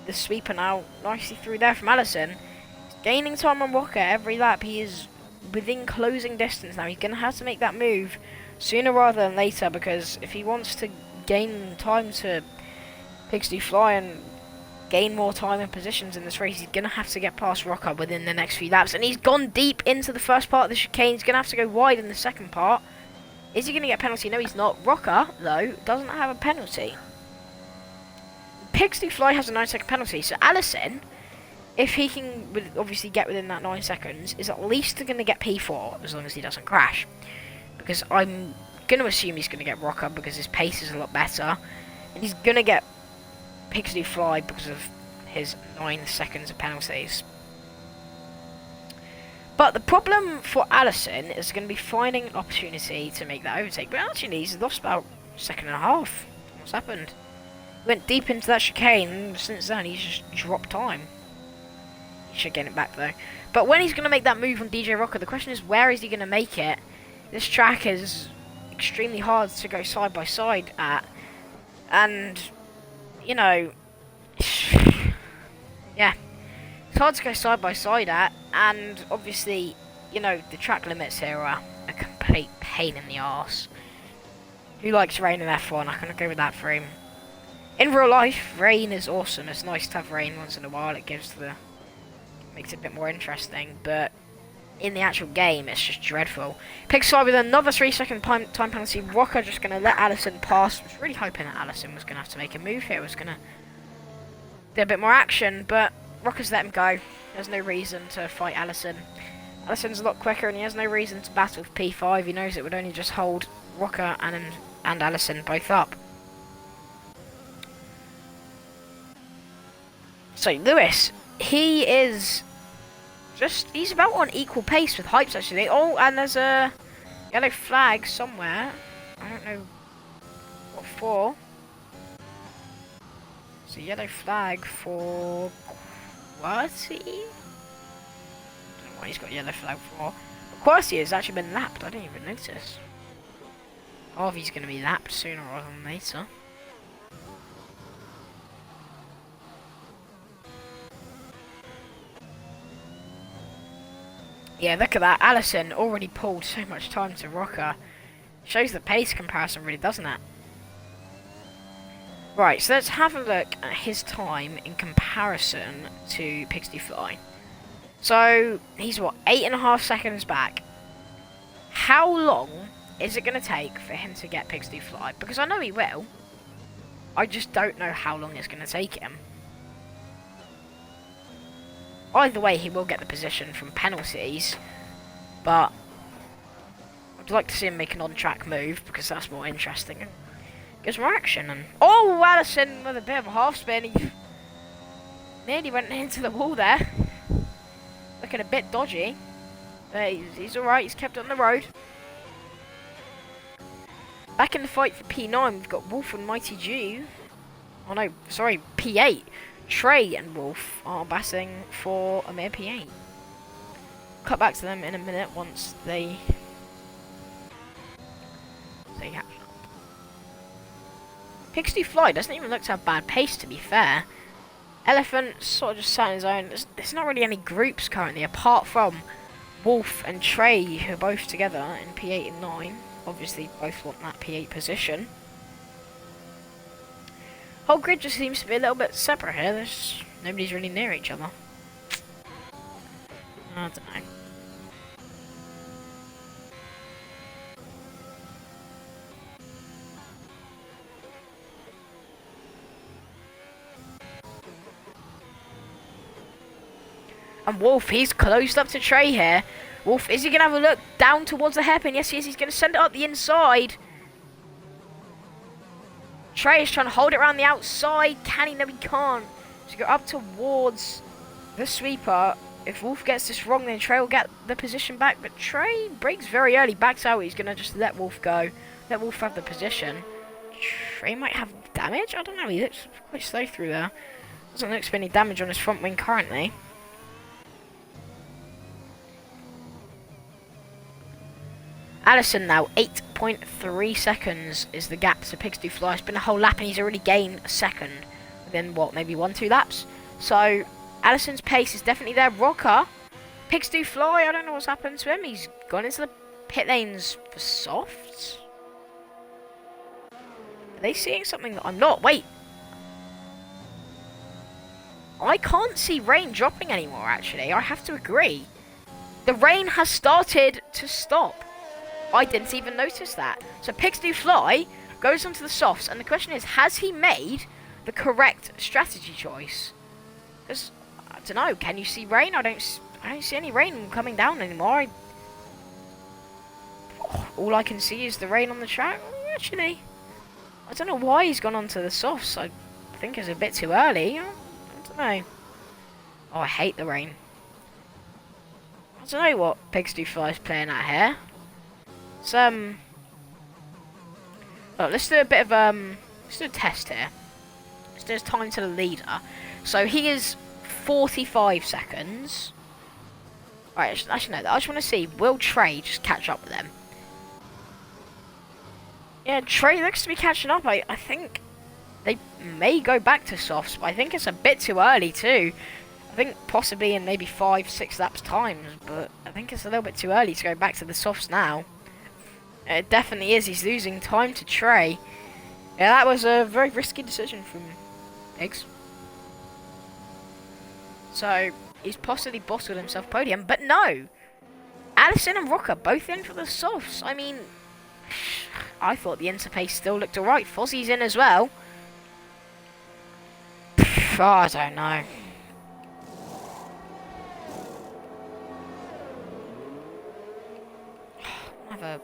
the sweeper now, nicely through there from Allison. He's gaining time on Rocco every lap. He is within closing distance now. He's going to have to make that move sooner rather than later, because if he wants to gain time to Pigsty Fly and gain more time and positions in this race, he's going to have to get past Rocco within the next few laps. And he's gone deep into the first part of the chicane. He's going to have to go wide in the second part. Is he going to get a penalty? No, he's not. Rocco, though, doesn't have a penalty. Pigsty Fly has a 9-second penalty, so Allison, if he can obviously get within that 9 seconds, is at least going to get P4 as long as he doesn't crash. Because I'm going to assume he's going to get Rocco because his pace is a lot better. And he's going to get Pigsty Fly because of his 9 seconds of penalties. But the problem for Allison is going to be finding an opportunity to make that overtake. But actually, he's lost about a second and a half. What's happened? He went deep into that chicane, and since then he's just dropped time. He should get it back though. But when he's going to make that move on DJ Rocco, the question is, where is he going to make it? This track is extremely hard to go side by side at. And, you know, yeah. It's hard to go side by side at, and obviously, you know, the track limits here are a complete pain in the arse. Who likes rain in F1? I can agree with that for him. In real life, rain is awesome. It's nice to have rain once in a while. It makes it a bit more interesting, but in the actual game, it's just dreadful. Pixar with another 3-second time penalty. Rocco just going to let Allison pass. I was really hoping that Allison was going to have to make a move here. Was going to do a bit more action, but Rocco's let him go. There's no reason to fight Allison. Allison's a lot quicker, and he has no reason to battle with P5. He knows it would only just hold Rocco and Allison both up. So Lewis, he's about on equal pace with Hypes actually. Oh, and there's a yellow flag somewhere. I don't know what for. It's a yellow flag for Quasi? I don't know what he's got a yellow flag for. Quasi has actually been lapped, I didn't even notice. Harvey's going to be lapped sooner rather than later. Yeah, look at that. Allison already pulled so much time to Rocco. Shows the pace comparison really, doesn't it? Right, so let's have a look at his time in comparison to Pigsty Fly. So, he's what, 8.5 seconds back. How long is it going to take for him to get Pigsty Fly? Because I know he will. I just don't know how long it's going to take him. Either way, he will get the position from penalties. But I I'd like to see him make an on-track move, because that's more interesting. And gives more action. And oh, Allison with a bit of a half spin. He nearly went into the wall there. Looking a bit dodgy. But he's alright, he's kept on the road. Back in the fight for P9, we've got Wolf and Mighty Jew. Oh no, sorry, P8. Trey and Wolf are battling for a mere P8. Cut back to them in a minute once they catch up. Pixie Fly doesn't even look to have bad pace, to be fair. Elephant sort of just sat on his own. There's not really any groups currently, apart from Wolf and Trey, who are both together in P8 and 9. Obviously, both want that P8 position. Whole grid just seems to be a little bit separate here. Nobody's really near each other. I don't know. And Wolf, he's closed up to Trey here. Wolf, is he going to have a look down towards the hairpin? Yes, he is. He's going to send it up the inside. Trey is trying to hold it around the outside. Can he? No, he can't. So go up towards the sweeper. If Wolf gets this wrong, then Trey will get the position back. But Trey breaks very early, backs out. He's going to just let Wolf go. Let Wolf have the position. Trey might have damage? I don't know. He looks quite slow through there. Doesn't look to be any damage on his front wing currently. Allison now, 8.3 seconds is the gap to Pigs Do Fly. It's been a whole lap and he's already gained a second within, what, maybe 1-2 laps? So, Allison's pace is definitely there. Rocker, Pigs Do Fly, I don't know what's happened to him. He's gone into the pit lanes for softs. Are they seeing something that I'm not? Wait. I can't see rain dropping anymore, actually. I have to agree. The rain has started to stop. I didn't even notice that. So Pigs Do Fly goes onto the softs, and the question is, has he made the correct strategy choice? Because I don't know. Can you see rain? I don't see any rain coming down anymore. All I can see is the rain on the track. Actually, I don't know why he's gone onto the softs. I think it's a bit too early. I don't know. Oh, I hate the rain. I don't know what Pigs Do Fly is playing at here. Well, let's do a bit of let's do a test here. Let's do his time to the leader. So he is 45 seconds. Alright, actually no, I just want to see, will Trey just catch up with them? Yeah, Trey looks to be catching up. I think they may go back to softs, but I think it's a bit too early too. I think possibly in maybe 5-6 laps times, but I think it's a little bit too early to go back to the softs now. It definitely is. He's losing time to Trey. Yeah, that was a very risky decision from Pigs. So, he's possibly bottled himself podium, but no! Allison and Rocker both in for the softs. I mean, I thought the interpace still looked alright. Fozzie's in as well. Oh, I don't know. Have a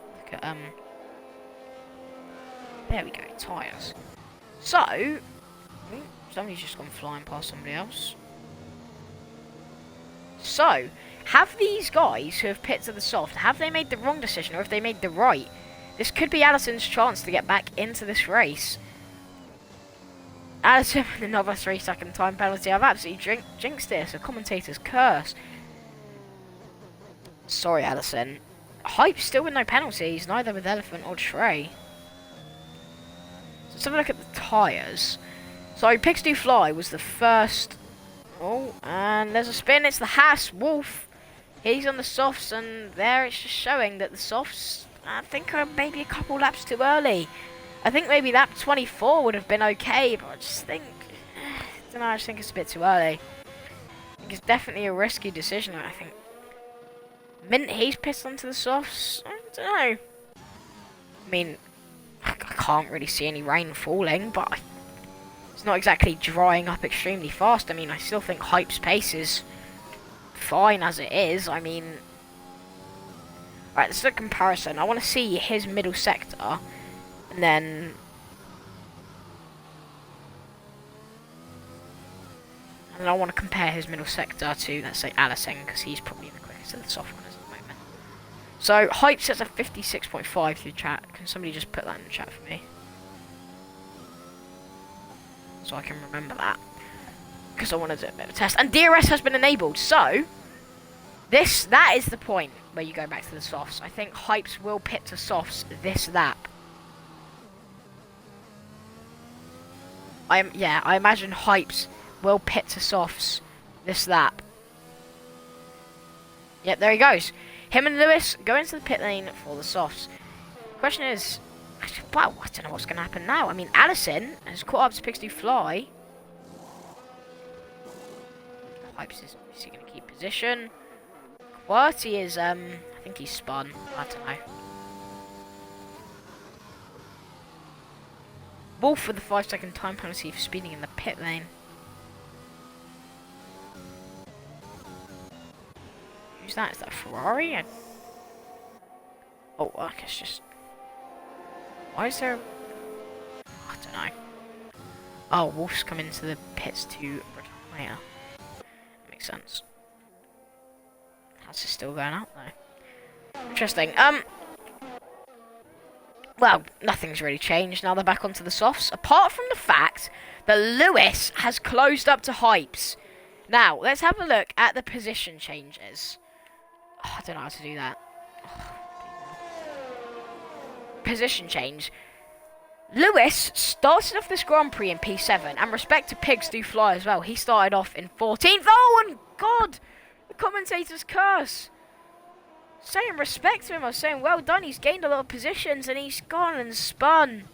there we go, tyres. So, somebody's just gone flying past somebody else. So, have these guys who have pit to the soft, have they made the wrong decision or have they made the right? This could be Allison's chance to get back into this race. Allison with another 3-second time penalty. I've absolutely jinxed this. A commentator's curse. Sorry, Allison. Hype still with no penalties, neither with Elephant or Trey. So let's have a look at the tyres. So Pigs Do Fly was the first. Oh, and there's a spin. It's the Haas Wolf. He's on the softs, and there it's just showing that the softs, I think, are maybe a couple laps too early. I think maybe lap 24 would have been okay, but I just think, I don't know, I just think it's a bit too early. I think it's definitely a risky decision, I think. Mint, he's pissed onto the softs. I don't know. I mean, I can't really see any rain falling, but it's not exactly drying up extremely fast. I mean, I still think Hype's pace is fine as it is. I mean, Right, this is a comparison. I want to see his middle sector, and then... And I want to compare his middle sector to, let's say, Allison, because he's probably the quickest of the soft runners at the moment. So, hype sets at 56.5 through chat. Can somebody just put that in the chat for me? So I can remember that. Because I want to do a bit of a test. And DRS has been enabled, so... That is the point where you go back to the softs. I think hypes will pit to softs this lap. I imagine hypes will pit to softs this lap. Yep, there he goes. Him and Lewis go into the pit lane for the softs. The question is, well, I don't know what's going to happen now. I mean, Allison has caught up to Pigs Do Fly. Hypes is obviously going to keep position. QWERTY is, I think he's spun. I don't know. Wolf with the 5-second time penalty for speeding in the pit lane. Who's that? Is that a Ferrari? Oh, I guess just... Why is there... I don't know. Oh, Wolf's come into the pits to retire. Makes sense. How's this still going out though? Interesting. Well, nothing's really changed. Now they're back onto the softs. Apart from the fact that Lewis has closed up to hypes. Now, let's have a look at the position changes. Oh, I don't know how to do that. Oh, position change. Lewis started off this Grand Prix in P7, and respect to Pigs Do Fly as well. He started off in 14th. Oh, and God! The commentator's curse. Saying respect to him, I was saying well done. He's gained a lot of positions, and he's gone and spun.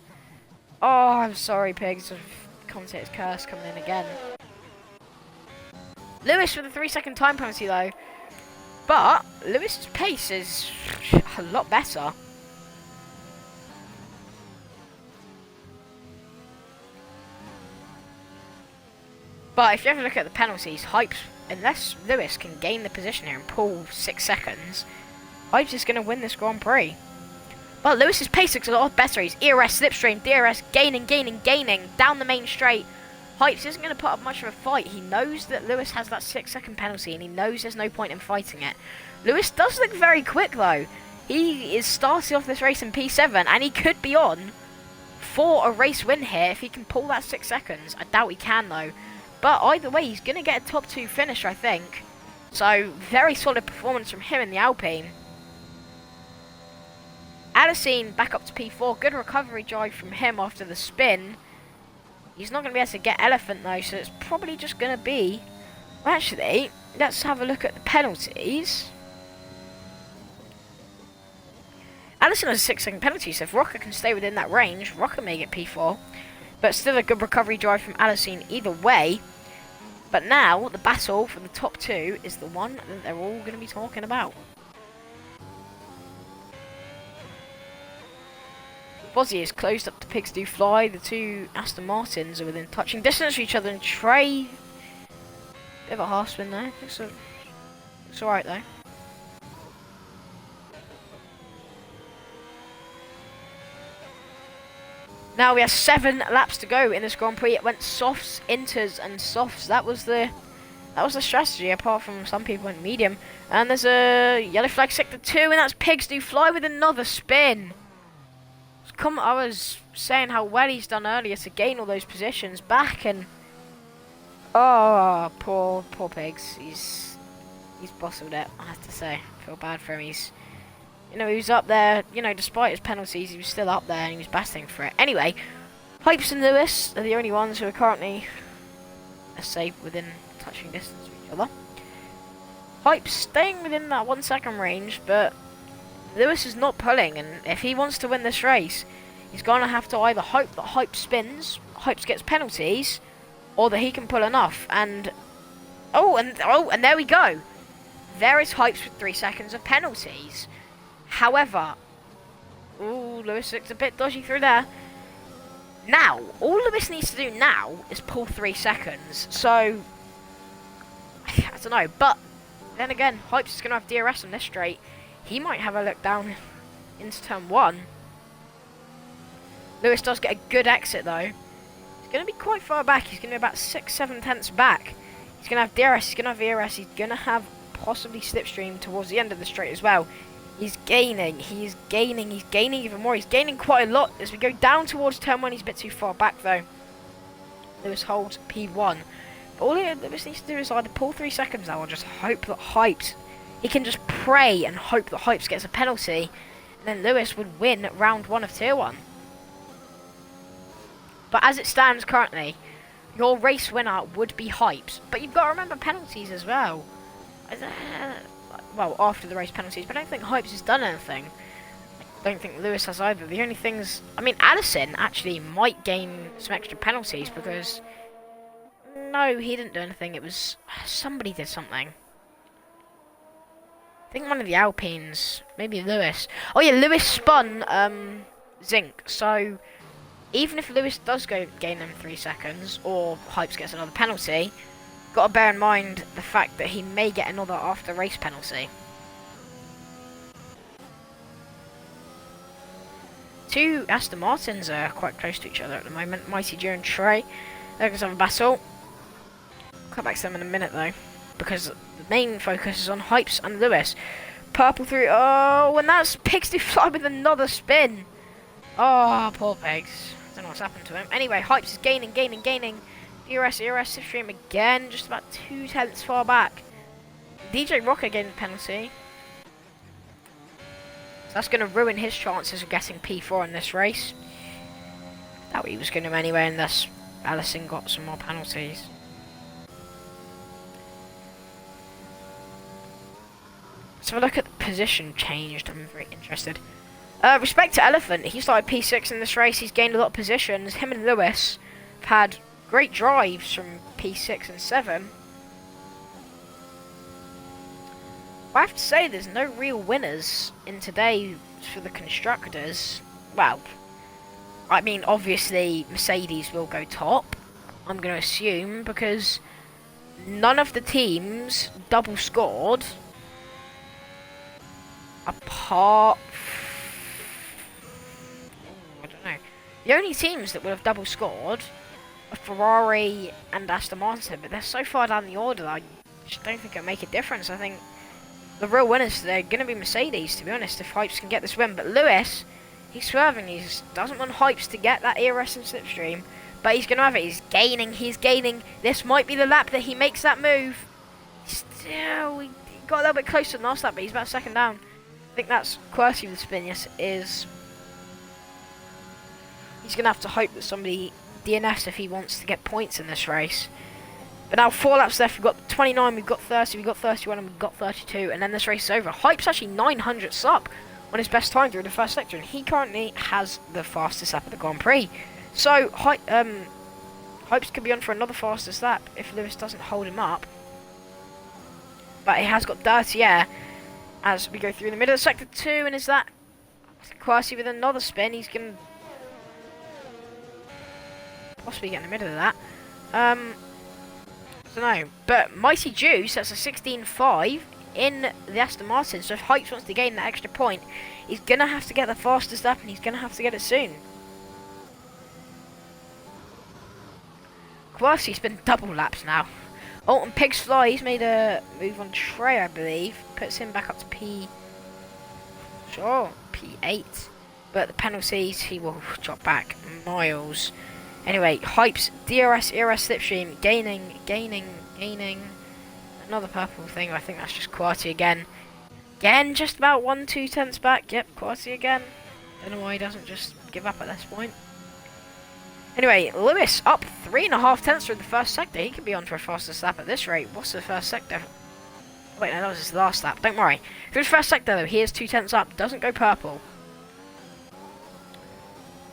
Oh, I'm sorry, Pigs. Commentator's curse coming in again. Lewis with a 3-second time penalty, though. But Lewis's pace is a lot better. But if you ever look at the penalties, Hypes, unless Lewis can gain the position here and pull 6 seconds, Hypes is going to win this Grand Prix. But Lewis's pace looks a lot better. He's ERS, slipstream, DRS, gaining down the main straight. Hypes isn't going to put up much of a fight. He knows that Lewis has that 6-second penalty, and he knows there's no point in fighting it. Lewis does look very quick, though. He is starting off this race in P7, and he could be on for a race win here if he can pull that 6 seconds. I doubt he can, though. But either way, he's going to get a top 2 finish, I think. So, very solid performance from him in the Alpine. Allison back up to P4. Good recovery drive from him after the spin. He's not going to be able to get Elephant, though, so it's probably just going to be... Well, actually, let's have a look at the penalties. Allison has a 6-second penalty, so if Rocker can stay within that range, Rocker may get P4. But still a good recovery drive from Allison either way. But now, the battle for the top 2 is the one that they're all going to be talking about. Fozzie is closed up to Pigs Do Fly. The two Aston Martins are within touching distance of each other. And Trey... Bit of a half spin there. Looks alright though. Now we have 7 laps to go in this Grand Prix. It went softs, inters, and softs. That was the strategy. Apart from some people went medium, and there's a yellow flag sector 2, and that's Pigs Do Fly with another spin. I was saying how well he's done earlier to gain all those positions back, and oh, poor Pigs. He's bottled it. I have to say, I feel bad for him. He was up there, despite his penalties, he was still up there and he was battling for it. Anyway, Hypes and Lewis are the only ones who are currently, let's say, within touching distance of each other. Hypes staying within that 1 second range, but Lewis is not pulling, and if he wants to win this race, he's going to have to either hope that Hypes spins, Hypes gets penalties, or that he can pull enough. And, and there we go. There is Hypes with 3 seconds of penalties. However, Lewis looks a bit dodgy through there. Now, all Lewis needs to do now is pull 3 seconds. So, I don't know. But, then again, Hypes is going to have DRS on this straight. he might have a look down into turn 1. Lewis does get a good exit though. He's going to be quite far back. He's going to be about 6-7 tenths back. He's going to have DRS, he's going to have VRS, he's going to have possibly slipstream towards the end of the straight as well. He's gaining even more. He's gaining quite a lot as we go down towards turn 1. He's a bit too far back though. Lewis holds P1. But all Lewis needs to do is either pull 3 seconds now or just hope that Hypes, he can just pray and hope that Hypes gets a penalty, and then Lewis would win round 1 of tier 1. But as it stands currently, your race winner would be Hypes. But you've got to remember penalties as well. Well, after the race penalties, but I don't think Hypes has done anything. I don't think Lewis has either. The only things... I mean, Allison actually might gain some extra penalties because... No, he didn't do anything. It was... Somebody did something. I think one of the Alpines. Maybe Lewis. Oh yeah, Lewis spun Zinc. So, even if Lewis does gain them 3 seconds, or Hypes gets another penalty... Got to bear in mind the fact that he may get another after race penalty. 2 Aston Martins are quite close to each other at the moment. Mighty Joe and Trey. They're going to have a battle. Come back to them in a minute though, because the main focus is on Hypes and Lewis. Purple through. Oh, and that's Pigs to fly with another spin. Oh, poor Pigs. I don't know what's happened to him. Anyway, Hypes is gaining. ERS, slipstream again, just about 2 tenths far back. DJ Rocker getting the penalty. So that's going to ruin his chances of getting P4 in this race. Thought he was going to anyway, unless Allison got some more penalties. Let's have a look at the position changed. I'm very interested. Respect to Elephant, he started P6 in this race. He's gained a lot of positions. Him and Lewis have had great drives from P6 and 7. I have to say there's no real winners in today for the constructors. Well, I mean obviously Mercedes will go top, I'm going to assume, because none of the teams double scored apart... I don't know. The only teams that would have double scored are Ferrari and Aston Martin, but they're so far down the order that I just don't think it'll make a difference. I think the real winners today are going to be Mercedes, to be honest, if Hypes can get this win. But Lewis, he's swerving, he doesn't want Hypes to get that ERS and slipstream, but he's going to have it. He's gaining. This might be the lap that he makes that move. Still, he got a little bit closer than last lap, but he's about a second down. I think that's QWERTY with the spin, yes it is. He's going to have to hope that somebody DNFs if he wants to get points in this race. But now 4 laps left. We've got 29, we've got 30, we've got 31, and we've got 32, and then this race is over. Hype's actually 900ths up on his best time through the first sector, and he currently has the fastest lap of the Grand Prix. So Hype's could be on for another fastest lap if Lewis doesn't hold him up. But he has got dirty air as we go through the middle of sector 2, and is that QWERTY with another spin? He's going to possibly get in the middle of that. I don't know. But Mighty Juice, that's a 16.5 in the Aston Martin. So if Hypes wants to gain that extra point, he's going to have to get the fastest lap, and he's going to have to get it soon. QWERTY's been double laps now. Oh, and Pigs Fly, he's made a move on Trey, I believe. Puts him back up to P8. But the penalties, he will drop back miles. Anyway, Hypes, DRS, ERS, slipstream, gaining. Another purple thing, I think that's just QWERTY again. Again, just about 1-2 tenths back. Yep, QWERTY again. Don't know why he doesn't just give up at this point. Anyway, Lewis up 3.5 tenths through the first sector. He could be on for a fastest lap at this rate. What's the first sector? Wait, no, that was his last lap. Don't worry. Through the first sector, though, he is 2 tenths up. Doesn't go purple.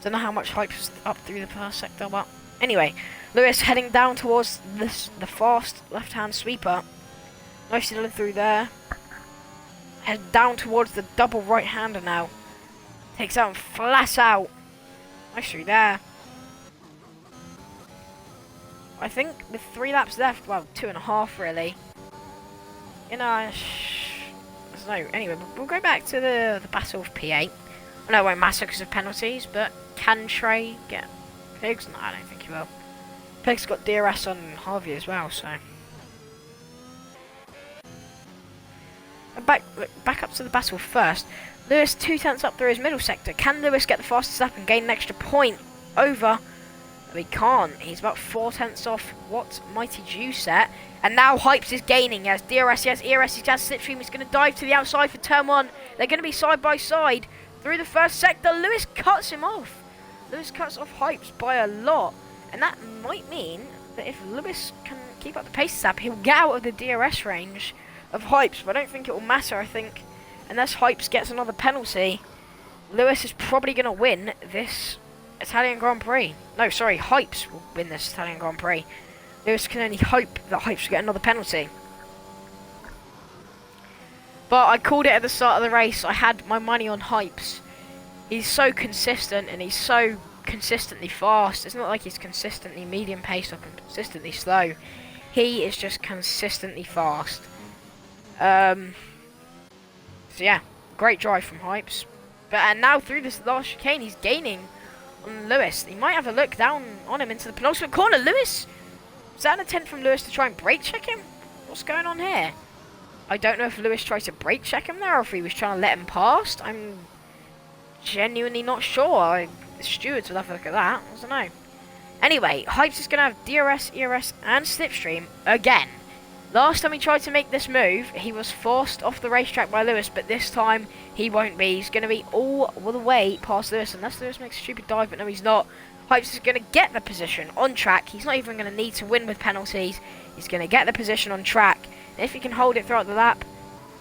Don't know how much hype is up through the first sector, but anyway, Lewis heading down towards the fast left-hand sweeper. Nicely done through there. Head down towards the double right-hander now. Takes out and flat out. Nice through there. I think with 3 laps left, well, 2.5 really. You know, So anyway, we'll go back to the battle of P8. I know it won't matter because of penalties, but can Trey get Pigs? No, I don't think he will. Pigs got DRS on Harvey as well, so. Back up to the battle first. Lewis 2 tenths up through his middle sector. Can Lewis get the fastest lap and gain an extra point over? No, he can't. He's about 4 tenths off what Mighty Jew set. And now Hypes is gaining. He has DRS, he has ERS, he has Slipstream. He's going to dive to the outside for turn 1. They're going to be side by side through the first sector. Lewis cuts him off. Lewis cuts off Hypes by a lot. And that might mean that if Lewis can keep up the pace this lap, he'll get out of the DRS range of Hypes. But I don't think it will matter. I think unless Hypes gets another penalty, Lewis is probably going to win this Italian Grand Prix. No, sorry, Hypes will win this Italian Grand Prix. Lewis can only hope that Hypes will get another penalty. But I called it at the start of the race. I had my money on Hypes. He's so consistent and he's so consistently fast. It's not like he's consistently medium paced or consistently slow. He is just consistently fast. So yeah, great drive from Hypes. And now through this last chicane, he's gaining on Lewis. He might have a look down on him into the penultimate corner. Lewis, is that an attempt from Lewis to try and brake check him? What's going on here? I don't know if Lewis tried to brake check him there or if he was trying to let him past. I'm genuinely not sure. The stewards will have a look at that. I don't know. Anyway, Hypes is going to have DRS, ERS and Slipstream again. Last time he tried to make this move, he was forced off the racetrack by Lewis, but this time he won't be. He's going to be all the way past Lewis, unless Lewis makes a stupid dive, but no, he's not. Hypes is going to get the position on track. He's not even going to need to win with penalties. He's going to get the position on track. And if he can hold it throughout the lap,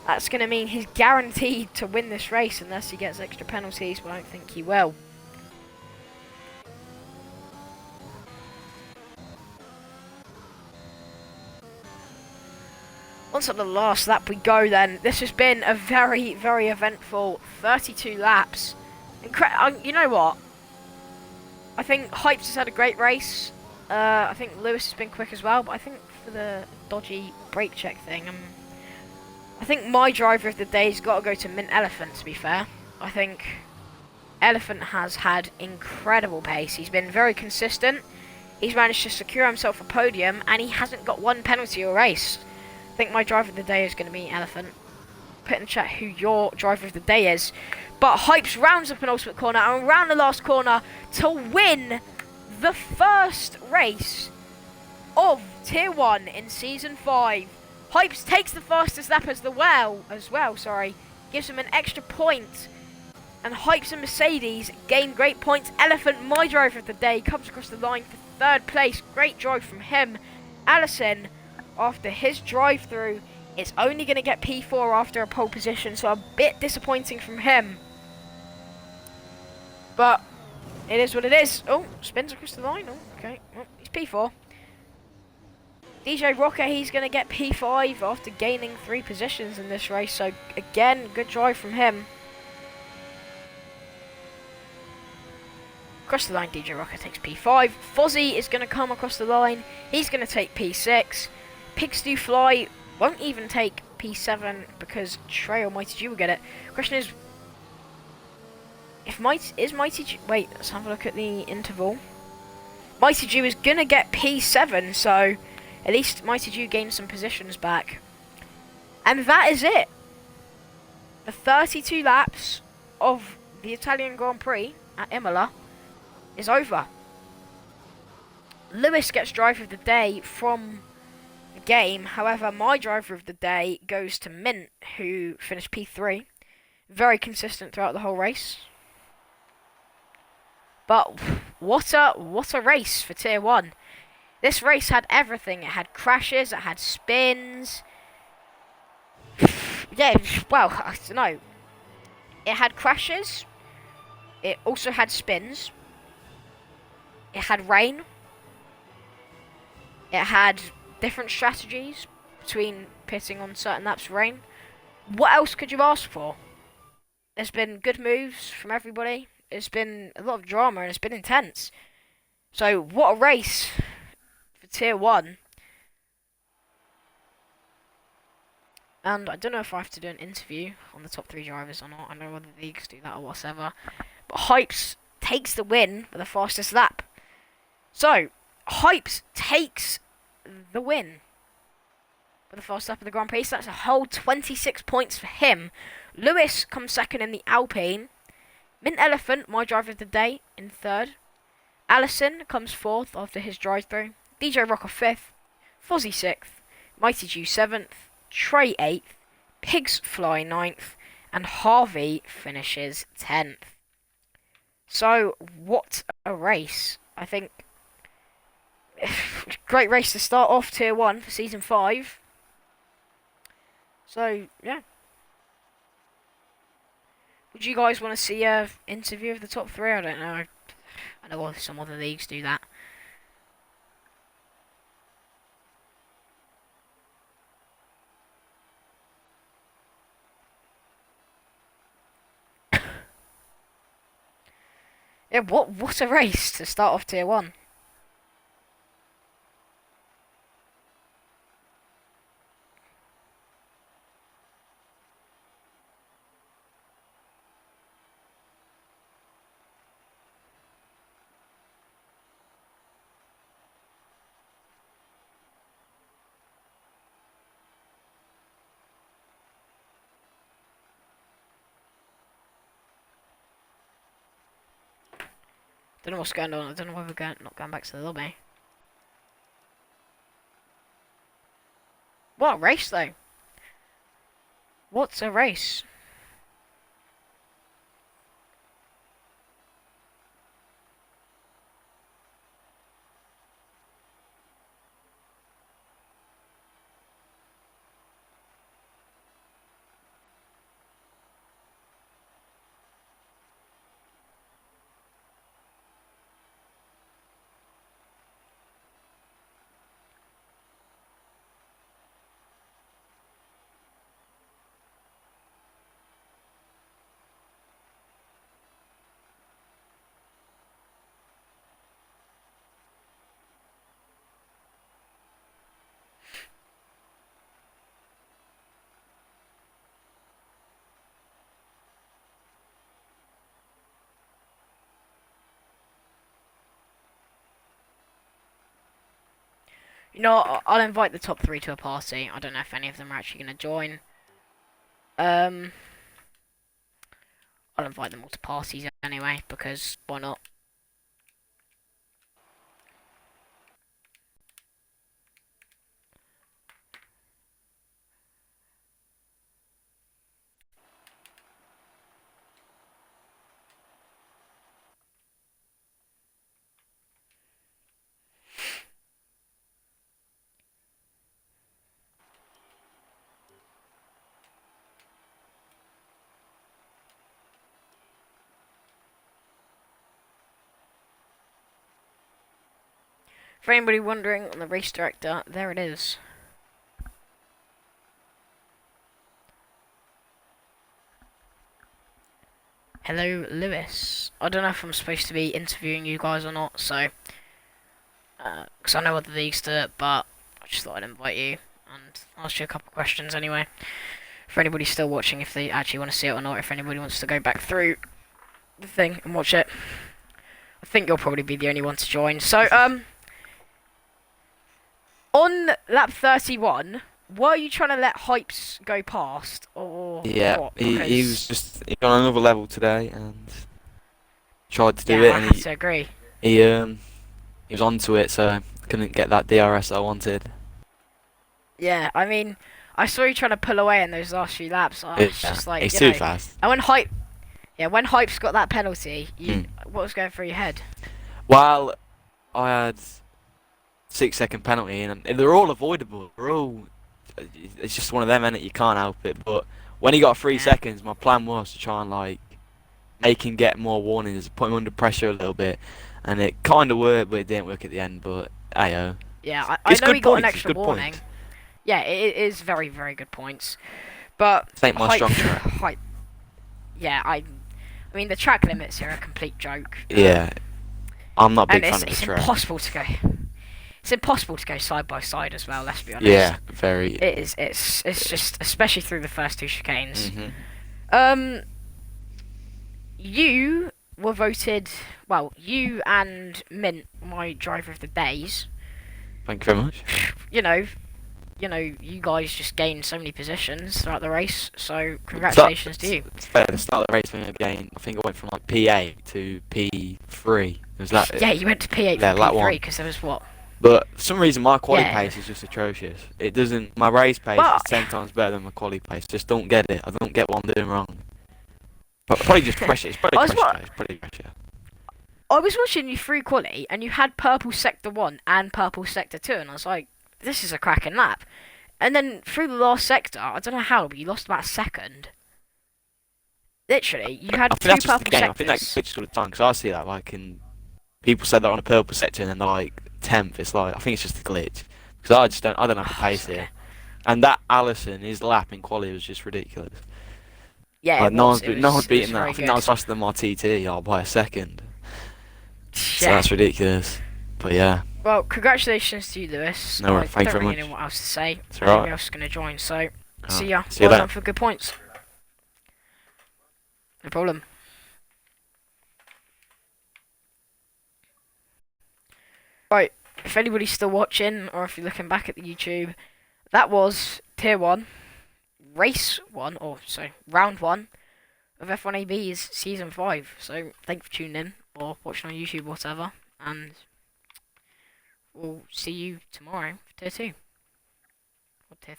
that's going to mean he's guaranteed to win this race unless he gets extra penalties, but I don't think he will. Once on the last lap we go then. This has been a very, very eventful 32 laps. You know what? I think Hypes has had a great race. I think Lewis has been quick as well, but I think for the dodgy brake check thing, I think my driver of the day's got to go to Mint Elephant, to be fair. I think Elephant has had incredible pace. He's been very consistent. He's managed to secure himself a podium, and he hasn't got one penalty or race. I think my driver of the day is going to be Elephant. Put in the chat who your driver of the day is. But Hypes rounds the penultimate corner and around the last corner to win the first race of Tier 1 in Season 5. Hypes takes the fastest lap as well, gives him an extra point. And Hypes and Mercedes gain great points. Elephant, my driver of the day, comes across the line for 3rd place. Great drive from him. Allison, after his drive-through, is only going to get P4 after a pole position, so a bit disappointing from him. But it is what it is. Oh, spins across the line. Oh, okay. Oh, he's P4. DJ Rocker, he's going to get P5 after gaining 3 positions in this race. So, again, good drive from him. Across the line, DJ Rocker takes P5. Fozzie is going to come across the line. He's going to take P6. Pigs Do Fly won't even take P7 because Trey or Mighty G will get it. Question is, if Mighty G... Wait, let's have a look at the interval. Mighty G is going to get P7, so at least Mighty G gains some positions back. And that is it. The 32 laps of the Italian Grand Prix at Imola is over. Lewis gets driver of the day from the game. However, my driver of the day goes to Mint, who finished P3. Very consistent throughout the whole race. But what a race for Tier 1. This race had everything. It had crashes, it had spins. Yeah, well, I don't know. It had crashes. It also had spins. It had rain. It had different strategies between pitting on certain laps of rain. What else could you ask for? There's been good moves from everybody. It's been a lot of drama and it's been intense. So what a race for Tier 1. And I don't know if I have to do an interview on the top 3 drivers or not. I don't know whether the leagues do that or whatever. But Hypes takes the win for the fastest lap. So, Hypes takes the win for the fastest lap of the Grand Prix. So that's a whole 26 points for him. Lewis comes second in the Alpine. Mint Elephant, my driver of the day, in third. Allison comes fourth after his drive-through. DJ Rocker fifth. Fozzie sixth. Mighty Jew seventh. Trey 8th, Pigs Fly 9th, and Harvey finishes 10th. So, what a race. I think, great race to start off Tier 1 for Season 5. So, yeah. Would you guys want to see an interview of the top 3? I don't know. I know some other leagues do that. Yeah, what a race to start off Tier 1. Don't know what's going on. I don't know why we're not going back to the lobby. What a race, though. What's a race? You know, I'll invite the top 3 to a party. I don't know if any of them are actually going to join. I'll invite them all to parties anyway, because why not? For anybody wondering on the race director, there it is. Hello, Lewis. I don't know if I'm supposed to be interviewing you guys or not, so... because I know other leagues do it, but I just thought I'd invite you and ask you a couple of questions anyway. For anybody still watching, if they actually want to see it or not, if anybody wants to go back through the thing and watch it. I think you'll probably be the only one to join. So, on lap 31, were you trying to let Hypes go past, or Yeah, what? he was just on another level today and tried to do it, I and have to agree. he was onto it, so couldn't get that DRS I wanted. Yeah, I mean, I saw you trying to pull away in those last few laps. It's just like, he's you too know, fast. and when Hypes got that penalty, what was going through your head? Well, I had 6-second penalty, and they're all avoidable. It's just one of them, innit? You can't help it. But when he got 3 seconds, my plan was to try and like make him get more warnings, put him under pressure a little bit, and it kind of worked, but it didn't work at the end. But ayo. Yeah, I know he got an extra warning. Yeah, it is very, very good points. But This ain't my strong track. Yeah, I mean the track limits are a complete joke. Yeah, I'm not a big fan of the it's track. impossible to go. It's impossible to go side by side as well. Let's be honest. Yeah, very. It is. It's just, especially through the first two chicanes. Mhm. You were voted. Well, you and Mint, my driver of the days. Thank you very much. You know, you guys just gained so many positions throughout the race. So congratulations to you. It's fair. The start of the race when again, I think I went from like P8 to P3. Was that? Yeah, you went to P8 Yeah, from that P3 one. because there was what? But for some reason, my quali Yeah. pace is just atrocious. It doesn't. My race pace But- is 10 times better than my quali pace. Just don't get it. I don't get what I'm doing wrong. But probably just pressure. It's probably pressure. It's probably pressure. I was watching you through quali, and you had purple sector 1 and purple sector 2, and I was like, this is a cracking lap. And then through the last sector, I don't know how, but you lost about a second. Literally, you had I two think that's just the purple game. sectors. I think that glitches all the time because I see that like in people say they're on a purple sector and then they're like 10th. It's like I think it's just a glitch because I just don't. I don't have the pace Okay. here. And that Allison, his lap in quali was just ridiculous. Yeah, Like it no was. one's, no one's beating that. Very I think that was faster than my TT by a second. So Yeah. that's ridiculous. But yeah, Well, congratulations to you, Lewis. No, I thank you don't very really much. know what else to say. It's Nobody alright. else is going to join, so Oh, see ya. see you Well later. done for good points. No problem. Right, if anybody's still watching, or if you're looking back at the YouTube, that was Tier 1, Race 1, or sorry, Round 1 of F1ABEEZ Season 5. So, thank you for tuning in, or watching on YouTube, whatever, and we'll see you tomorrow for Tier 2. Or Tier